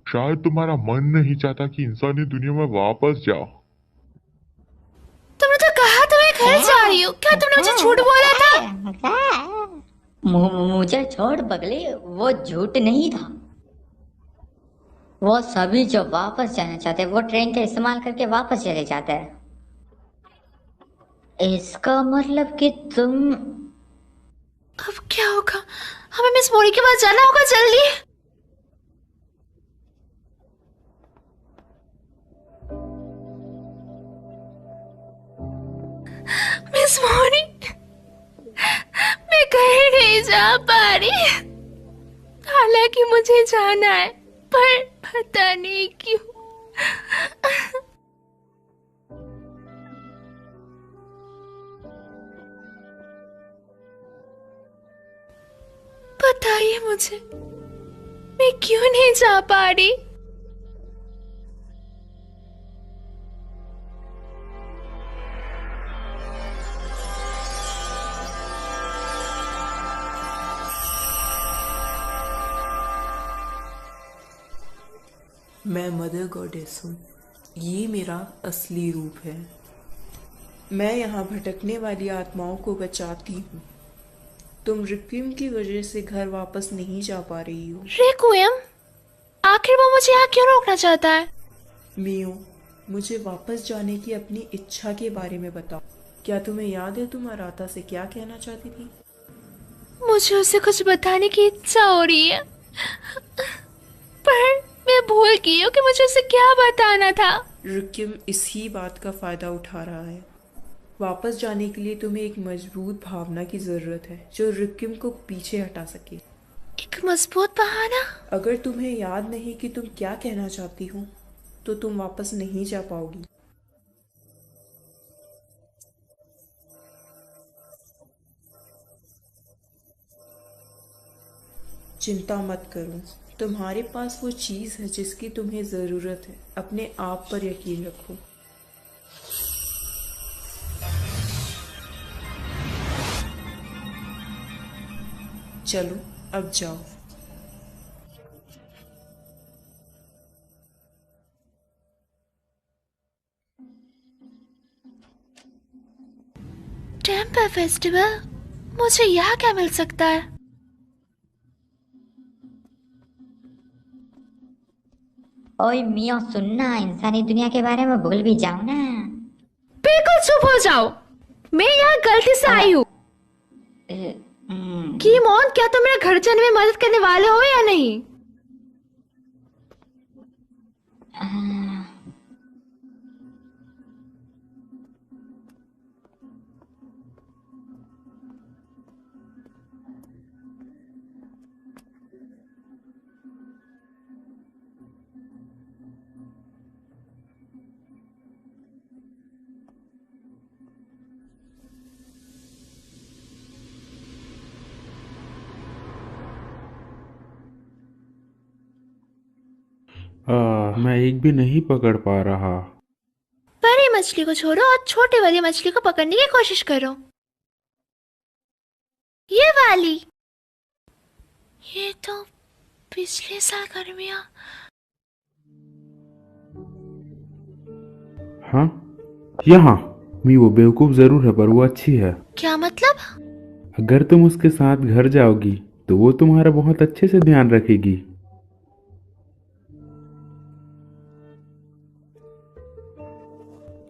शायद तुम्हारा मन नहीं चाहता कि इंसानी दुनिया में वापस जाओ। तुमने तो कहा तुम्हें घर जा रही हो, क्या तुमने मुझे झूठ बोला था? मुझे छोड़ पगली, वो झूठ नहीं था। वो सभी जो वापस जाना चाहते हैं वो ट्रेन का इस्तेमाल करके वापस चले जाते हैं। इसका मतलब कि तुम अब क्या होगा? हमें मिस मोरी के पास जाना होगा जल्दी। मिस मोरी, मैं कहीं नहीं जा पा रही। हालांकि मुझे जाना है, पर पता नहीं क्यों। बताइए मुझे, मैं क्यों नहीं जा पा रही? मैं मदर गॉडेस हूँ। ये मेरा असली रूप है। मैं यहाँ भटकने वाली आत्माओं को बचाती हूँ। तुम रिक्विम की वजह से घर वापस नहीं जा पा रही हो। रिक्विम? आखिर वो मुझे यहाँ क्यों रोकना चाहता है? मियो, मुझे वापस जाने की अपनी इच्छा के बारे में बताओ। क्या तुम्हें याद है तुम अराता से क्या कहना चाहती थी? मुझे उसे कुछ बताने की इच्छा हो रही है, पर मैं भूल गई हूँ कि मुझे उसे क्या बताना था। रिक्विम इसी बात का फायदा उठा रहा है। वापस जाने के लिए तुम्हें एक मजबूत भावना की जरूरत है जो रिक्विम को पीछे हटा सके। एक मजबूत बहाना? अगर तुम्हें याद नहीं कि तुम क्या कहना चाहती हो तो तुम वापस नहीं जा पाओगी। चिंता मत करो, तुम्हारे पास वो चीज है जिसकी तुम्हें जरूरत है। अपने आप पर यकीन रखो। चलो अब जाओ। Temple festival? मुझे यहाँ क्या मिल सकता है? ओए मियो सुनना, इंसानी दुनिया के बारे में भूल भी जाओ ना। बिल्कुल चुप हो जाओ, मैं यहाँ गलती से आई हूँ। कीमोन, क्या तुम मेरे घर जाने में मदद करने वाले हो या नहीं? मैं एक भी नहीं पकड़ पा रहा। बड़ी मछली को छोड़ो और छोटे वाली मछली को पकड़ने की कोशिश करो। ये वाली। ये तो पिछले साल गर्मियाँ। हाँ, यहाँ मी वो बेवकूफ जरूर है पर वो अच्छी है। क्या मतलब? अगर तुम उसके साथ घर जाओगी तो वो तुम्हारा बहुत अच्छे से ध्यान रखेगी।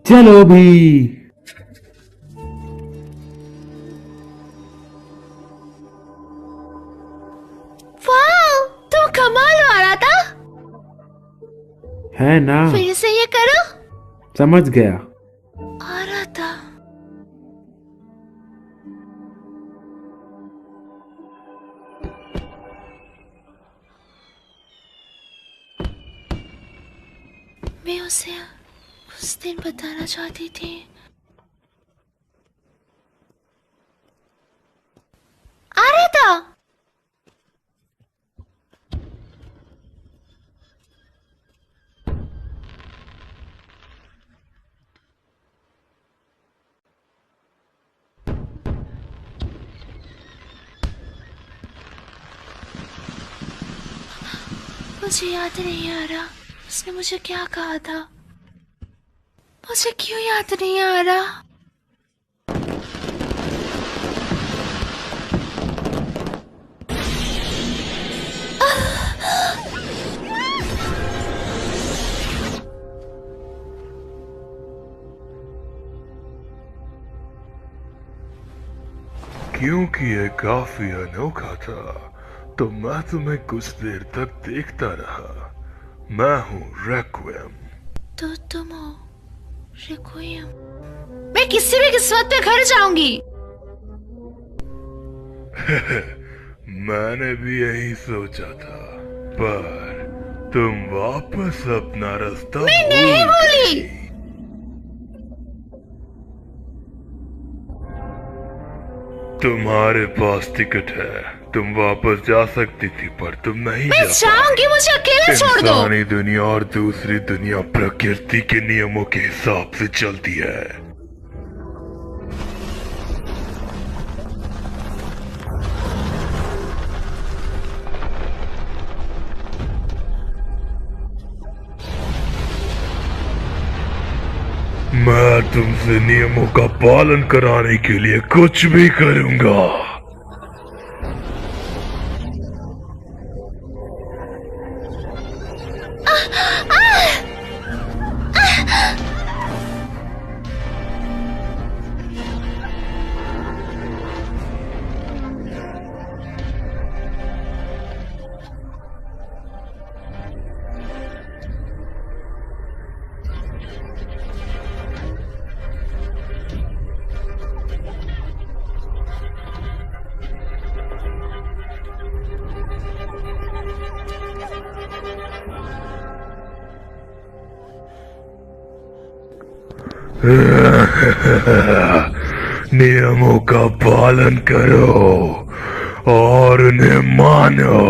चलो भी। वाह, तुम कमाल वाला था। है ना? फिर से ये करो। समझ गया। आ रहा था। मैं उसे उस दिन बताना चाहती थी। आ रहा था। मुझे याद नहीं आ रहा उसने मुझे क्या कहा था। मुझे क्यों याद नहीं आ रहा? क्योंकि ये काफी अनोखा था तो मैं तुम्हें कुछ देर तक देखता रहा। मैं हूँ रेक्विएम। तो तुम हो रेक्विएम। मैं किसी भी किस्मत पे घर जाऊंगी। मैंने भी यही सोचा था पर तुम वापस अपना रास्ता मैं नहीं भूली। तुम्हारे पास टिकट है, तुम वापस जा सकती थी पर तुम नहीं मैं जाऊंगी, मुझे अकेले छोड़ दो। इंसानी दुनिया और दूसरी दुनिया प्रकृति के नियमों के हिसाब से चलती है। मैं तुमसे नियमों का पालन कराने के लिए कुछ भी करूंगा। नियमों का पालन करो और उन्हें मानो।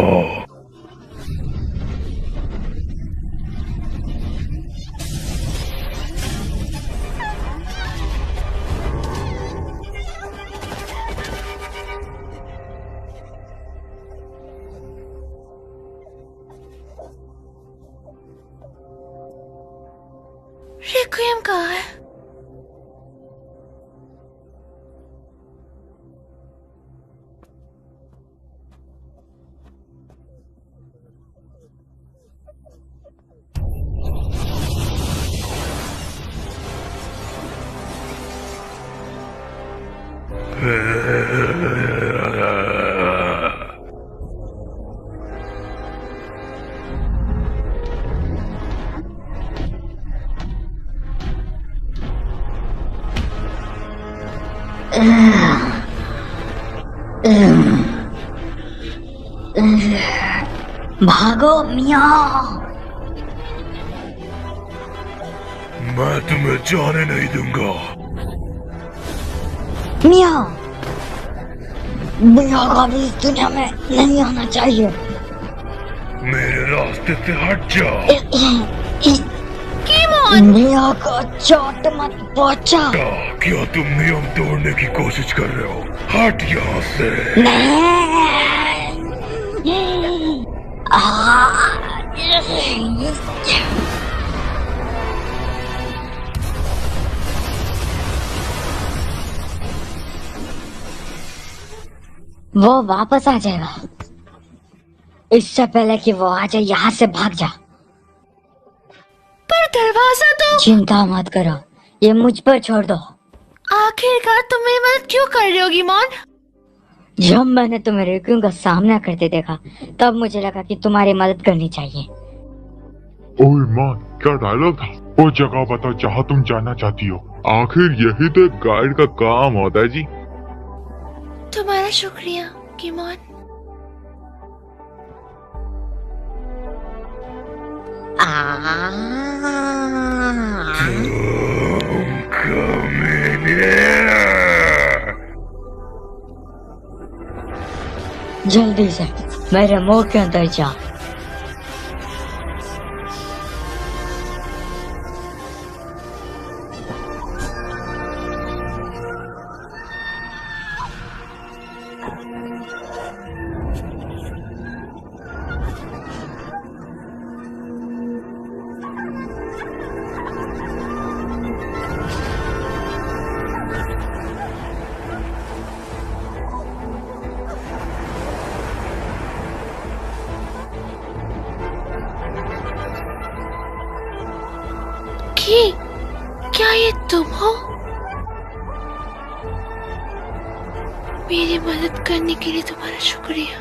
रेक्विएम कहाँ है? भागो मियाँ। मैं तुम्हें जाने नहीं दूंगा। मियाँ, मियाँ का भी इस दुनिया में नहीं आना चाहिए। मेरे रास्ते से हट जाओ। मियाँ का चोट मत पहुंचा। क्या तुम नियम तोड़ने की कोशिश कर रहे हो? हट यहाँ से। वो वापस आ जाएगा। इससे पहले कि वो आ जाए, यहाँ से भाग जा। पर दरवाजा तो। चिंता मत करो, ये मुझ पर छोड़ दो। आखिरकार तुम मेरी मदद क्यों कर रहे हो गिमोन? जब मैंने तुम्हें रिक्यू का सामना करते देखा तब मुझे लगा कि तुम्हारी मदद करनी चाहिए। ओए मान, क्या डायलॉग था? वो जगह बताओ जहाँ तुम जाना चाहती हो। आखिर यही तो एक गाइड का काम होता है जी। तुम्हारा शुक्रिया गिमोन। जल्दी से मेरे मुंह के अंदर जा। क्या ये तुम हो? मेरी मदद करने के लिए तुम्हारा शुक्रिया।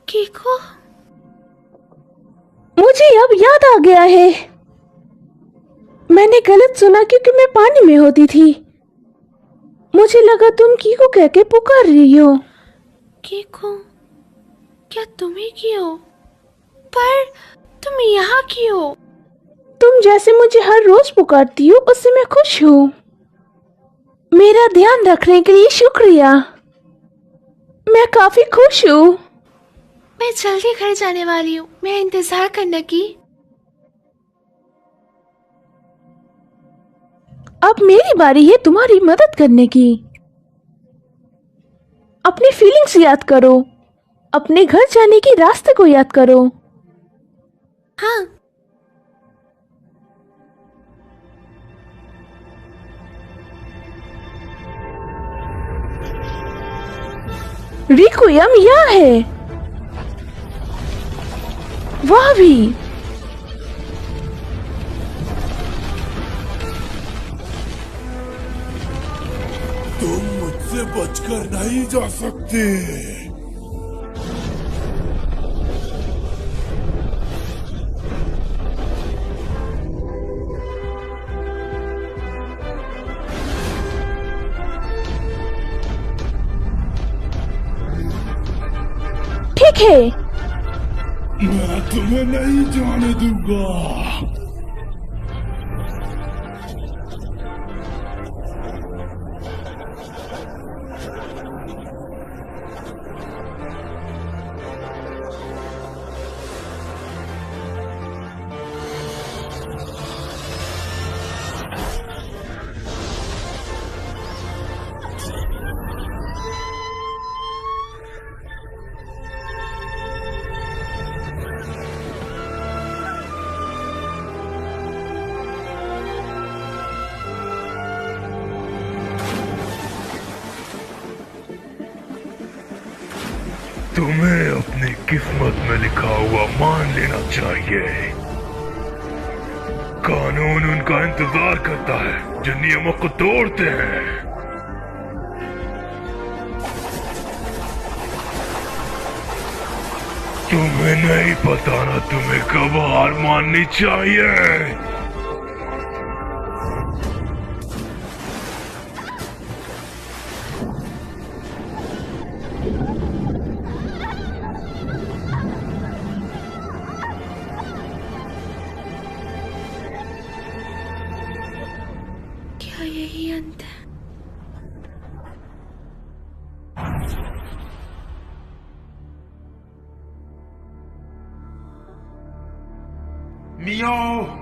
कीको, मुझे अब याद आ गया है। मैंने गलत सुना क्योंकि मैं पानी में होती थी। मुझे लगा तुम कीको कह के पुकार रही हो। कीको, क्या तुम ही की हो? पर तुम यहाँ की हो? तुम जैसे मुझे हर रोज पुकारती हो उससे मैं खुश हूँ। मेरा ध्यान रखने के लिए शुक्रिया। मैं काफी खुश हूँ। मैं जल्दी घर जाने वाली हूँ। मैं इंतजार करना की। अब मेरी बारी है तुम्हारी मदद करने की। अपनी फीलिंग्स याद करो। अपने घर जाने के रास्ते को याद करो। हाँ। रिक्वियम यहाँ है। वह भी। तुम मुझसे बचकर नहीं जा सकते। ठीक है। मैं तुम्हें नहीं जाने दूंगा। तुम्हें अपनी किस्मत में लिखा हुआ मान लेना चाहिए। कानून उनका इंतजार करता है जो नियमों को तोड़ते हैं। तुम्हें नहीं पता ना तुम्हें कब हार माननी चाहिए। क्या यही अंत है? मियाओ।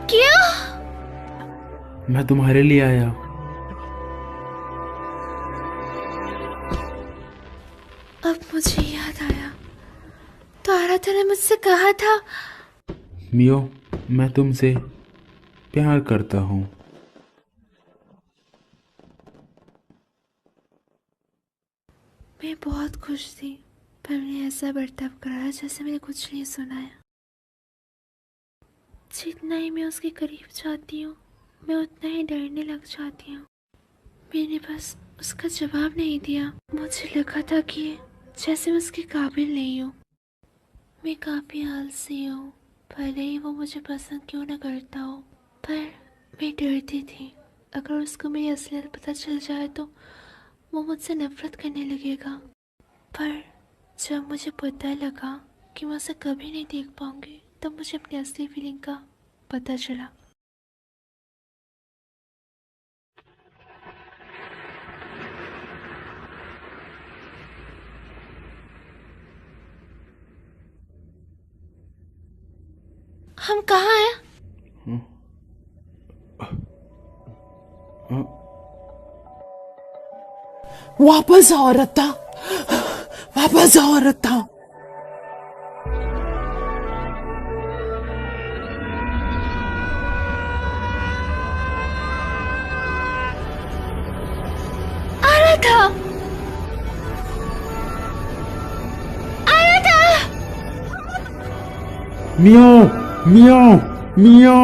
क्या? मैं तुम्हारे लिए आया। अब मुझे याद आया, तो आराधना ने मुझसे कहा था। मियो, मैं तुमसे प्यार करता हूँ। मैं बहुत खुश थी, पर मैंने ऐसा बर्ताव करा जैसे मैंने कुछ नहीं सुनाया। जितना ही मैं उसके करीब जाती हूँ, मैं उतना ही डरने लग जाती हूँ। मैंने बस उसका जवाब नहीं दिया। मुझे लगा था कि जैसे मैं उसके काबिल नहीं हूँ। मैं काफ़ी आलसी हूँ, भले ही वो मुझे पसंद क्यों ना करता हो। पर मैं डरती थी, अगर उसको मेरी असलियत पता चल जाए तो वो मुझसे नफरत करने लगेगा। पर जब मुझे पता लगा कि मैं उसे कभी नहीं देख पाऊंगी, तब मुझे अपनी असली फीलिंग का पता चला। हम कहाँ हैं? वापस आओ रत्ता, वापस आओ रत्ता। आराधा! आराधा! मियो, मियो, मियो।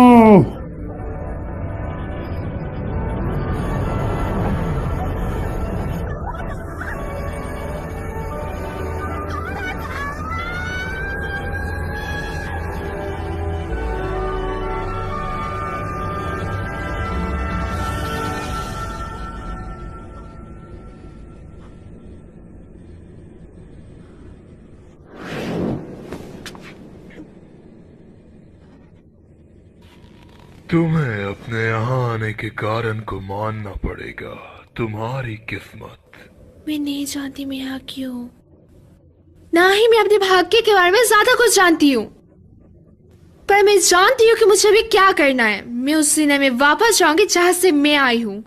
तुम्हें अपने यहाँ आने के कारण को मानना पड़ेगा। तुम्हारी किस्मत। मैं नहीं जानती मैं यहाँ क्यों हूँ, ना ही मैं अपने भाग्य के बारे में ज्यादा कुछ जानती हूँ। पर मैं जानती हूँ कि मुझे अभी क्या करना है। मैं उस सीने में वापस जाऊंगी जहां से मैं आई हूँ।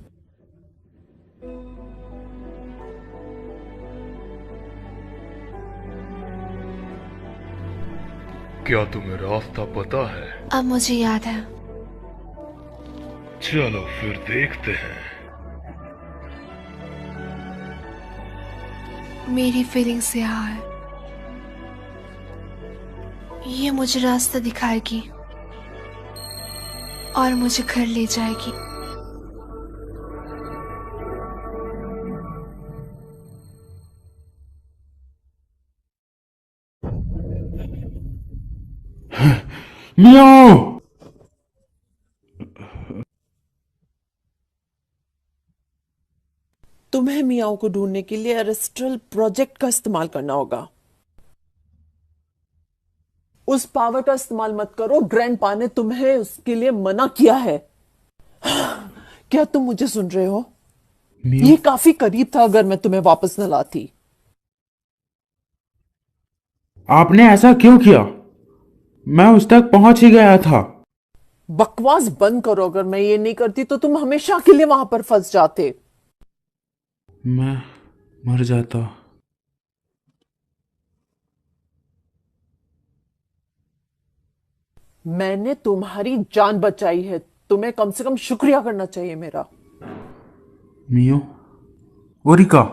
क्या तुम्हें रास्ता पता है? अब मुझे याद है। चलो फिर देखते हैं। मेरी फीलिंग्स यहाँ है, ये मुझे रास्ता दिखाएगी और मुझे घर ले जाएगी। मियो। तुम्हें मियाओ को ढूंढने के लिए एरिस्ट्रल प्रोजेक्ट का इस्तेमाल करना होगा। उस पावर का इस्तेमाल मत करो, ग्रैंडपा ने तुम्हें उसके लिए मना किया है। क्या तुम मुझे सुन रहे हो? ये काफी करीब था अगर मैं तुम्हें वापस न लाती। आपने ऐसा क्यों किया? मैं उस तक पहुंच ही गया था। बकवास बंद करो, अगर मैं ये नहीं करती तो तुम हमेशा के लिए वहां पर फंस जाते। मैं मर जाता। मैंने तुम्हारी जान बचाई है, तुम्हें कम से कम शुक्रिया करना चाहिए मेरा। मियो, ओरिका,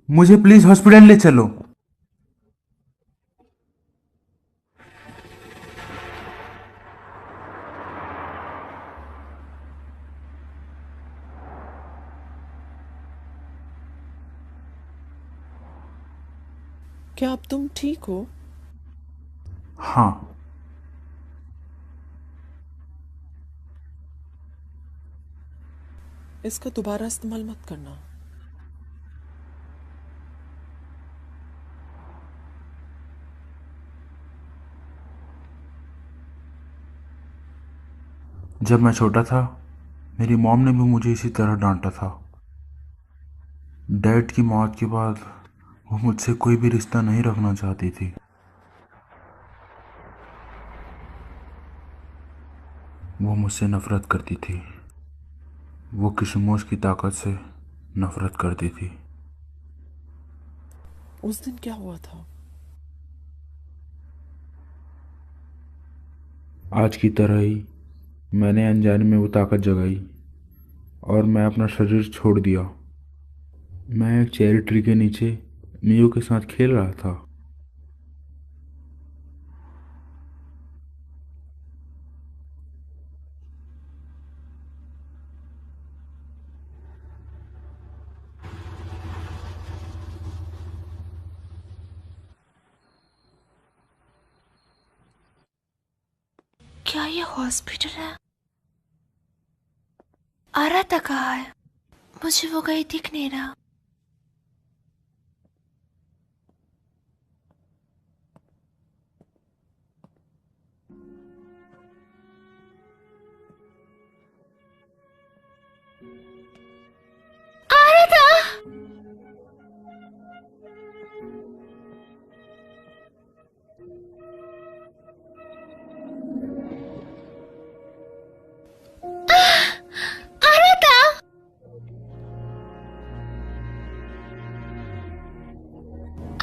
मुझे प्लीज हॉस्पिटल ले चलो। क्या अब तुम ठीक हो? हाँ। इसका दोबारा इस्तेमाल मत करना। जब मैं छोटा था, मेरी मॉम ने भी मुझे इसी तरह डांटा था। डैड की मौत के बाद वो मुझसे कोई भी रिश्ता नहीं रखना चाहती थी। वो मुझसे नफरत करती थी। वो किशमोश की ताकत से नफरत करती थी। उस दिन क्या हुआ था? आज की तरह ही मैंने अनजाने में वो ताकत जगाई और मैं अपना शरीर छोड़ दिया। मैं एक चेरी ट्री के नीचे मियो के साथ खेल रहा था। क्या ये हॉस्पिटल है? आराता कहाँ है? मुझे वो कहीं दिख नहीं रहा। आराता! आराता!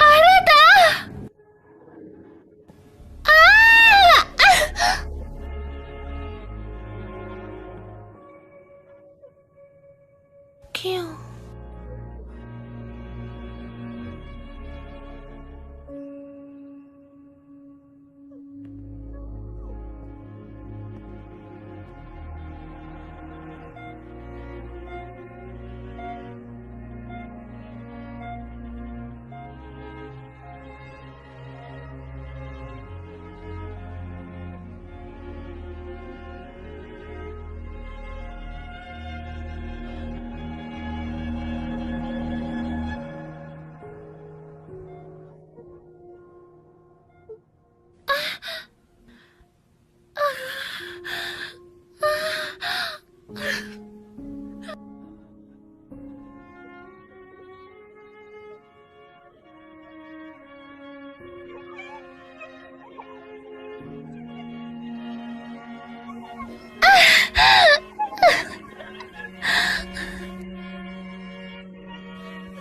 आराता! क्यों?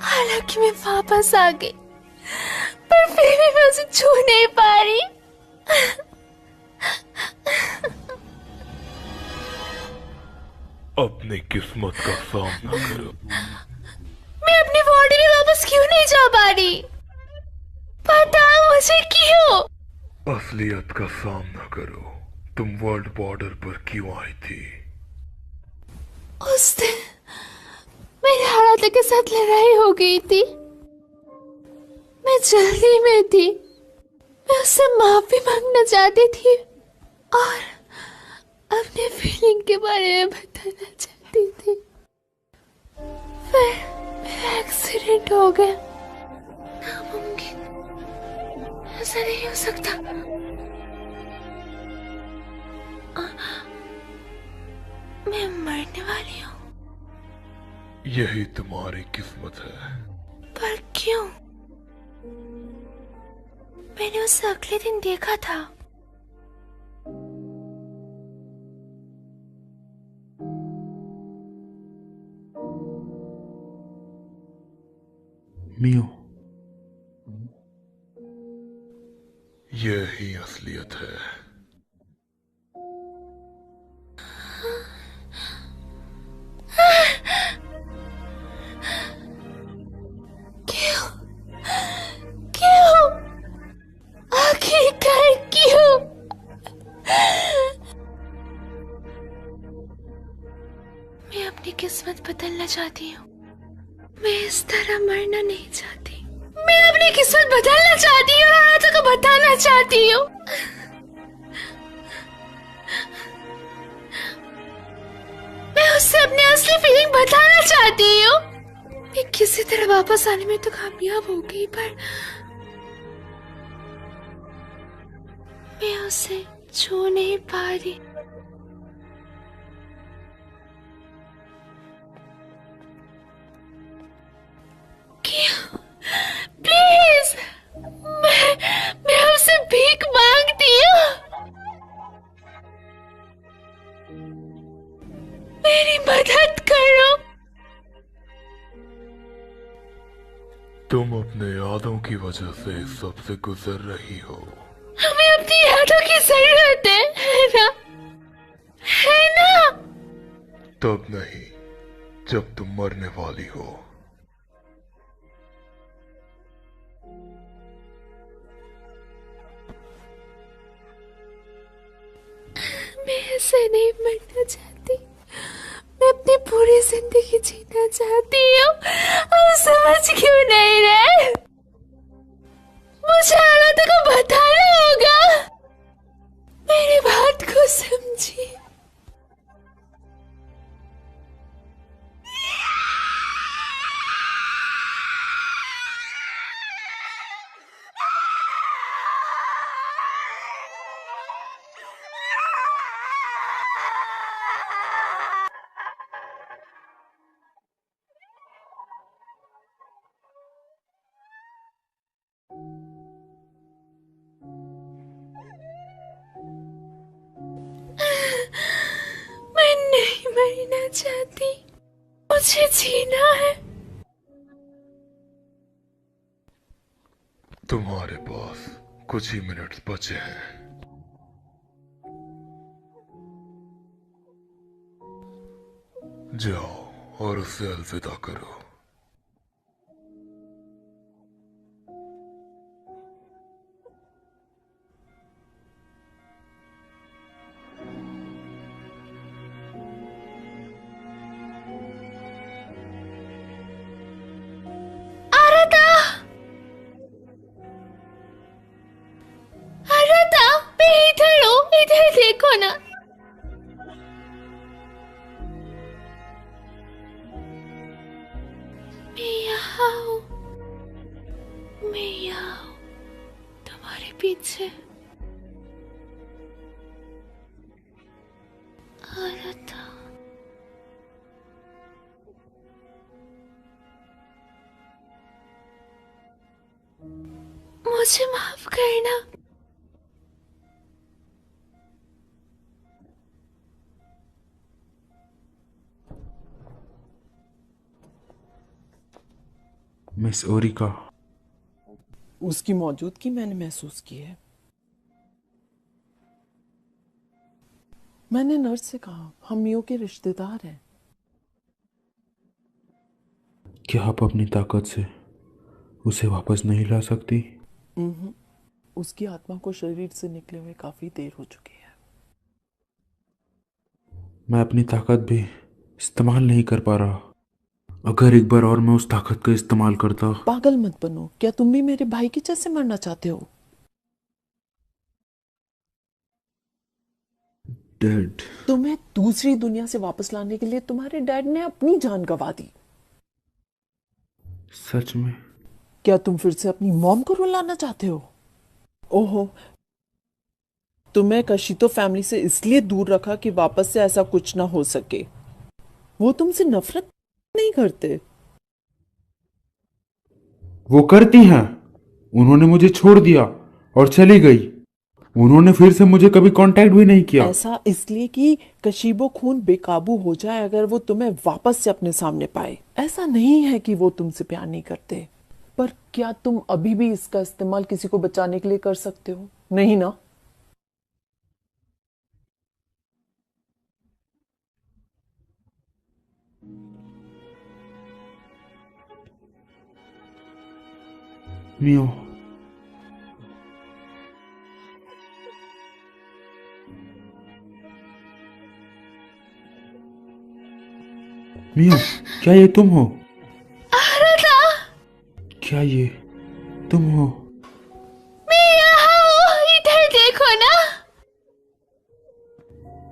हालांकि मैं वापस आ गई, पर फिर भी मैं उसे छू नहीं पा रही। अपनी किस्मत का सामना करो। मैं अपनी बॉडी में वापस क्यों नहीं जा पा रही? बताओ मुझे क्यों? असलियत का सामना करो। तुम वर्ल्ड बॉर्डर पर क्यों आई थी? उस दिन मेरे हालात के साथ लड़ाई हो गई थी। मैं जल्दी में थी। मैं उससे माफी मांगना चाहती थी और अपने फीलिंग के बारे में बताना चाहती थी। फिर मेरा एक्सीडेंट हो गया। नामुमकिन, ऐसा नहीं हो सकता। मैं मरने वाली हूँ। यही तुम्हारी किस्मत है। पर क्यों? मैंने उसे अगले दिन देखा था। मियो, यही असलियत है। किस्मत बदलना चाहती हूँ। मैं इस तरह मरना नहीं चाहती। मैं अपनी किस्मत बदलना चाहती हूँ और हालातों को बताना चाहती हूँ। मैं उससे अपनी असली फीलिंग बताना चाहती हूँ। मैं किसी तरह वापस आने में तो कामयाब हो गई, पर मैं उसे छू नहीं पा रही। प्लीज, मैं आपसे भीख मांगती हूँ। मेरी मदद करो। तुम अपने यादों की वजह से सबसे गुजर रही हो। हमें अपनी यादों की जरूरत है ना? है ना? तब नहीं जब तुम मरने वाली हो। मैं ऐसे नहीं मरना चाहती। मैं अपनी पूरी जिंदगी जीना चाहती हूँ। आप समझ क्यों नहीं रहे? मुझे हालातों को बताना होगा। मेरी बात को समझिए। मैं नहीं मरना चाहती। मुझे जीना है। तुम्हारे पास कुछ ही मिनट बचे हैं। जाओ और उससे अलविदा करो। आराधा, आराधा, मैं इधर हूँ। इधर देखो ना। मैं यहाँ हूँ। मैं यहाँ हूँ, तुम्हारे पीछे। आराधा, मुझे माफ करना। मिस ओरिका, उसकी मौजूदगी मैंने महसूस की है। मैंने नर्स से कहा हम मियो के रिश्तेदार हैं। क्या आप अपनी ताकत से उसे वापस नहीं ला सकती? उसकी आत्मा को शरीर से निकले हुए काफी देर हो चुकी है। मैं अपनी ताकत भी इस्तेमाल नहीं कर पा रहा। अगर एक बार और मैं उस ताकत का इस्तेमाल करता। पागल मत बनो। क्या तुम भी मेरे भाई की जैसे मरना चाहते हो? डेड। तुम्हें दूसरी दुनिया से वापस लाने के लिए तुम्हारे डैड ने अपनी जान गंवा दी। सच में? क्या तुम फिर से अपनी मॉम को रुलाना चाहते हो? ओहो, तुम्हें कशितो फैमिली से इसलिए दूर रखा कि वापस से ऐसा कुछ ना हो सके। वो तुमसे नफरत नहीं करते। वो करती हैं। उन्होंने मुझे छोड़ दिया और चली गई। उन्होंने फिर से मुझे कभी कांटेक्ट भी नहीं किया। ऐसा इसलिए कि कशीबो खून बेकाबू हो जाए अगर वो तुम्हें वापस से अपने सामने पाए। ऐसा नहीं है कि वो तुमसे प्यार नहीं करते, पर क्या तुम अभी भी इसका इस्तेमाल किसी को बचाने के लिए कर सकते हो? नहीं ना? मियो, मियो, क्या ये तुम हो? आराधा, क्या ये तुम हो? मैं यहाँ हूँ, इधर देखो ना।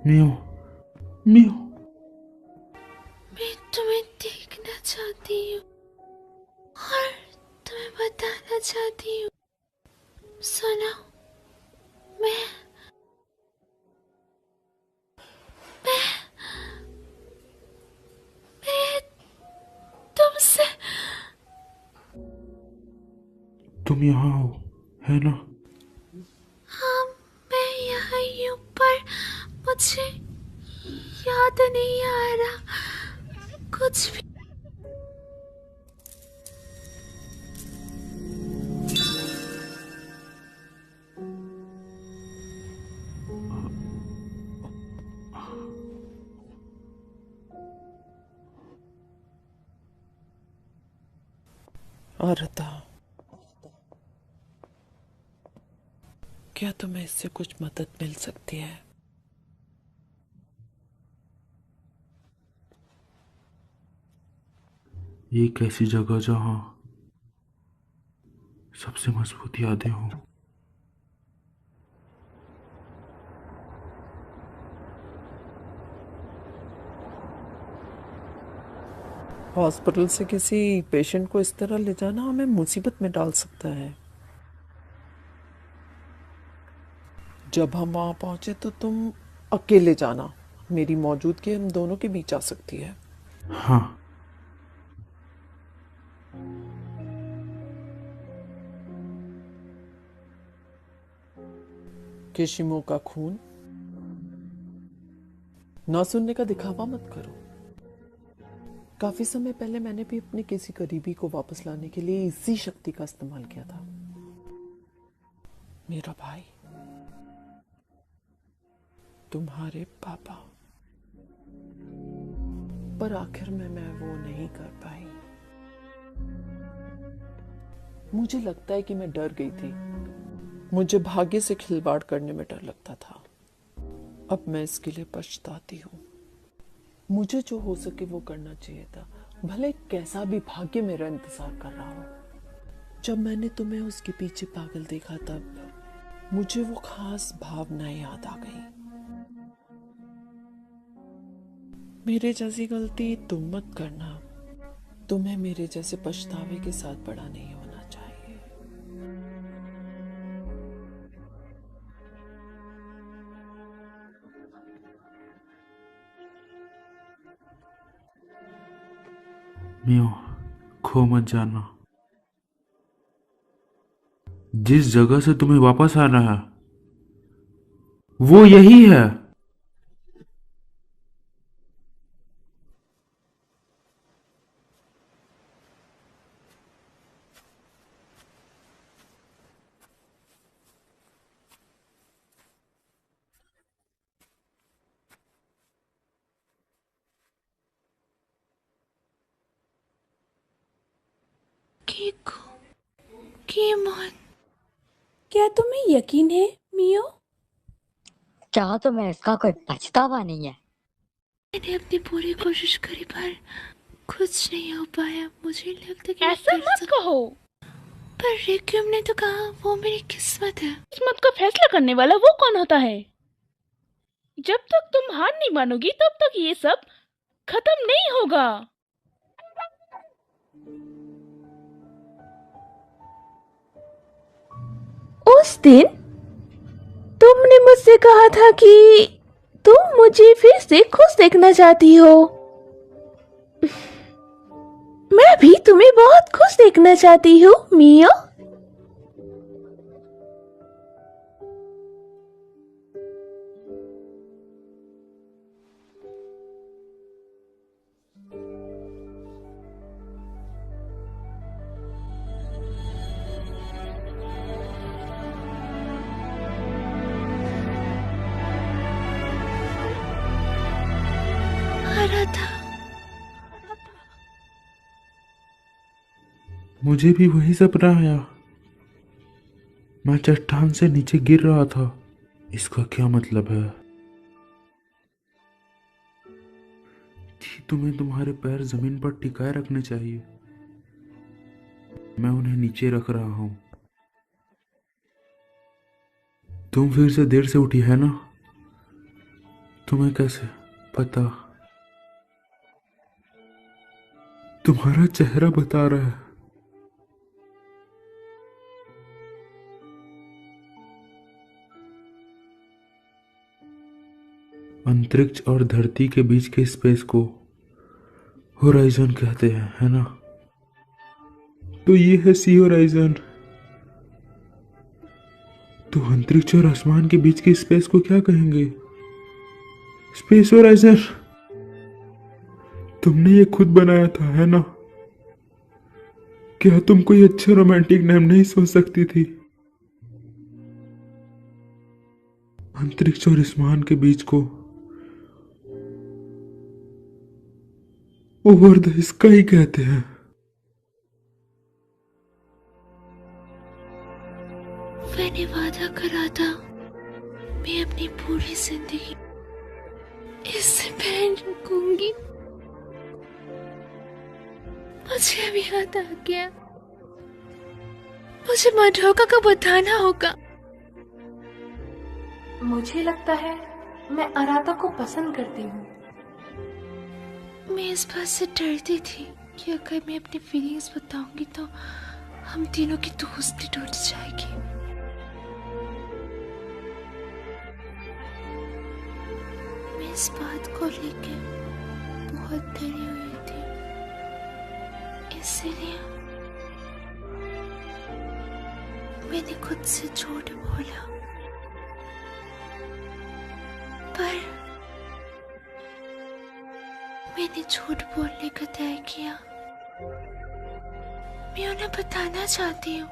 मियो, मियो, मैं तुम्हें देखना चाहती हूँ और तुम्हें बताना चाहती हूँ। सुनो, मैं तुमसे तुम यहाँ हो, है ना? हाँ, मैं यहाँ ही हूँ, पर मुझे याद नहीं आ रहा कुछ भी। आरता, क्या तुम्हें इससे कुछ मदद मिल सकती है? ये एक ऐसी जगह जहाँ सबसे मजबूत यादें हों। हॉस्पिटल से किसी पेशेंट को इस तरह ले जाना हमें मुसीबत में डाल सकता है। जब हम वहां पहुंचे तो तुम अकेले जाना, मेरी मौजूदगी हम दोनों के बीच आ सकती है। हाँ। केशिमो का खून ना सुनने का दिखावा मत करो। काफी समय पहले मैंने भी अपने किसी करीबी को वापस लाने के लिए इसी शक्ति का इस्तेमाल किया था। मेरा भाई, तुम्हारे पापा, पर आखिर में मैं वो नहीं कर पाई। मुझे लगता है कि मैं डर गई थी। मुझे भाग्य से खिलवाड़ करने में डर लगता था। अब मैं इसके लिए पछताती हूँ। मुझे जो हो सके वो करना चाहिए था, भले कैसा भी भाग्य मेरा इंतजार कर रहा हो। जब मैंने तुम्हें उसके पीछे पागल देखा तब मुझे वो खास भावनाएं याद आ गई। मेरे जैसी गलती तुम मत करना। तुम्हें मेरे जैसे पछतावे के साथ बड़ा नहीं होना चाहिए। मियो, खो मत जाना। जिस जगह से तुम्हें वापस आना है वो यही है। कीमोन, क्या तुम्हें यकीन है मियो? क्या तुम्हें इसका कोई पछतावा नहीं है? मैंने अपनी पूरी कोशिश करी पर कुछ नहीं हो पाया। मुझे लगता कि ऐसा मत कहो। पर रेक्यूम ने तो कहा वो मेरी किस्मत है। किस्मत का फैसला करने वाला वो कौन होता है? जब तक तुम हार नहीं मानोगी तब तक ये सब खत्म नहीं होगा। उस दिन तुमने मुझसे कहा था कि तुम मुझे फिर से खुश देखना चाहती हो। मैं भी तुम्हें बहुत खुश देखना चाहती हूँ मियो। आराधा, मुझे भी वही सपना आया। मैं चट्टान से नीचे गिर रहा था। इसका क्या मतलब है? कि तुम्हें तुम्हारे पैर जमीन पर टिकाए रखने चाहिए। मैं उन्हें नीचे रख रहा हूं। तुम फिर से देर से उठी है ना? तुम्हें कैसे पता? तुम्हारा चेहरा बता रहा है। अंतरिक्ष और धरती के बीच के स्पेस को होराइजन कहते हैं, है ना? तो ये है सी होराइजन। तो अंतरिक्ष और आसमान के बीच के स्पेस को क्या कहेंगे? Space horizon. तुमने ये खुद बनाया था, है ना? क्या तुम कोई अच्छा रोमांटिक नाम नहीं सोच सकती थी? अंतरिक्ष और आसमान के बीच को ओवर द स्काई कहते हैं। मैंने वादा करा था मैं अपनी पूरी जिंदगी इससे पहन रखूंगी। मुझे अभी याद आ गया, मुझे मधोका को बताना होगा। मुझे लगता है मैं अराता को पसंद करती हूँ। मैं इस बात से डरती थी कि अगर मैं अपनी फीलिंग्स बताऊंगी तो हम तीनों की दोस्ती टूट जाएगी। मैं इस बात को लेके बहुत डरी हुई थी, इसलिए मैंने खुद से झूठ बोला। पर मैंने झूठ बोलने का तय किया। मैं उन्हें बताना चाहती हूँ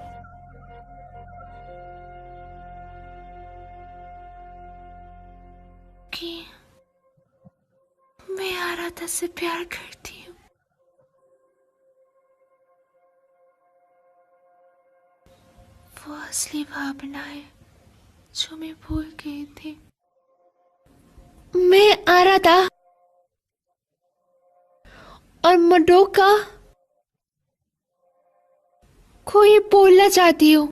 कि मैं आराधा से प्यार करती हूँ। वो असली भावनाएं जो मैं भूल गई थी। मैं आराधा और मडोका को ये बोलना चाहती हूँ।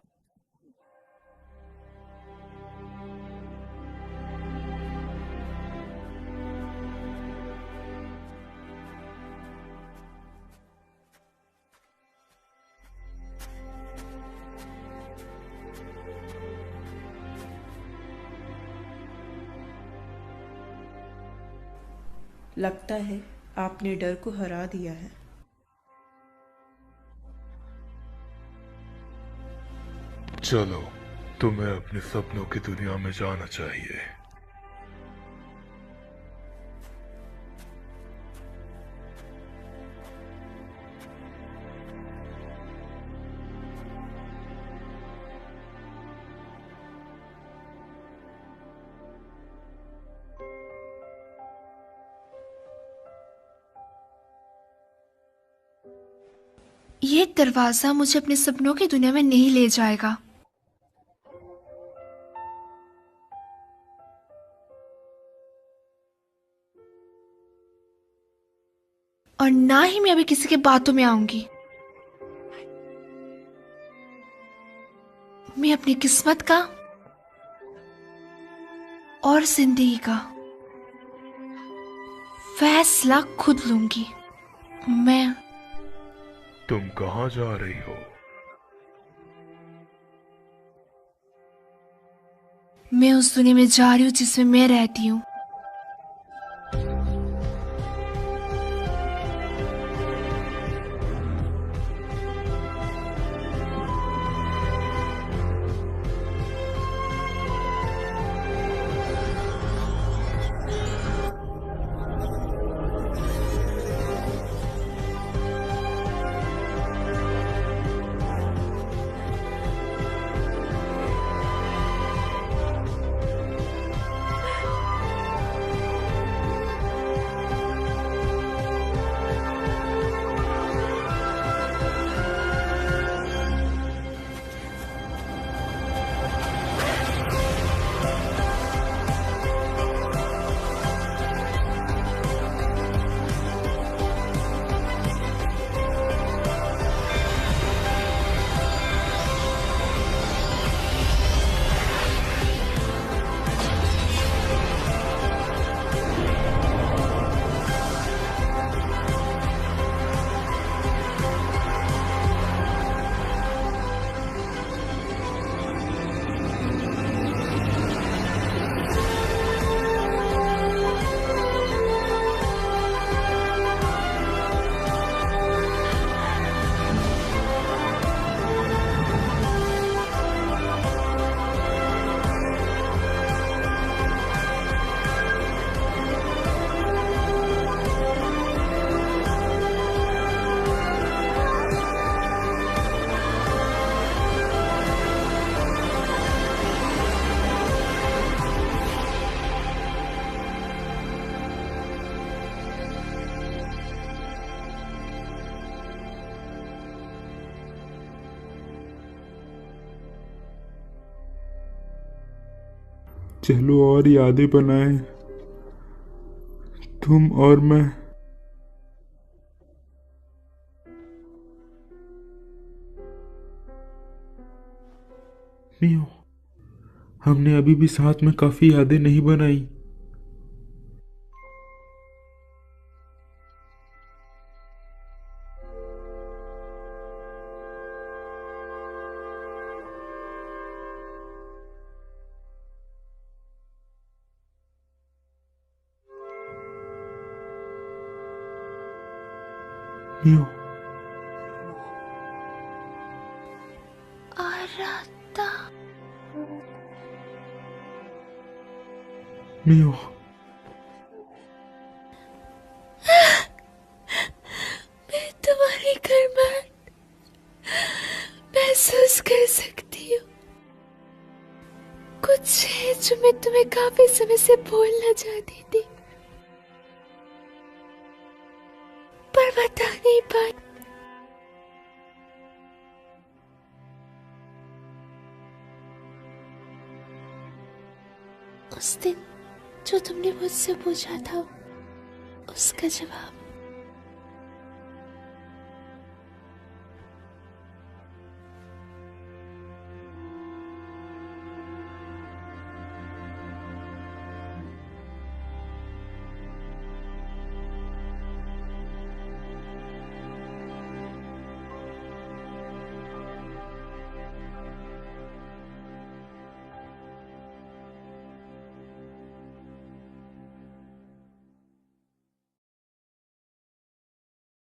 लगता है आपने डर को हरा दिया है। चलो, तुम्हें अपने सपनों की दुनिया में जाना चाहिए। ये दरवाजा मुझे अपने सपनों की दुनिया में नहीं ले जाएगा। और ना ही मैं अभी किसी के बातों में आऊंगी। मैं अपनी किस्मत का और जिंदगी का फैसला खुद लूंगी। तुम कहाँ जा रही हो? मैं उस दुनिया में जा रही हूँ जिसमें मैं रहती हूँ। चलो और यादें बनाए, तुम और मैं। मियो, हमने अभी भी साथ में काफी यादें नहीं बनाई। मियो, आराता, मियो, मैं तुम्हारी गर्माहट महसूस कर सकती हूँ। कुछ है जो मैं तुम्हें काफी समय से बोलना चाहती थी, पर बता नहीं पाई। उस दिन जो तुमने मुझसे पूछा था, उसका जवाब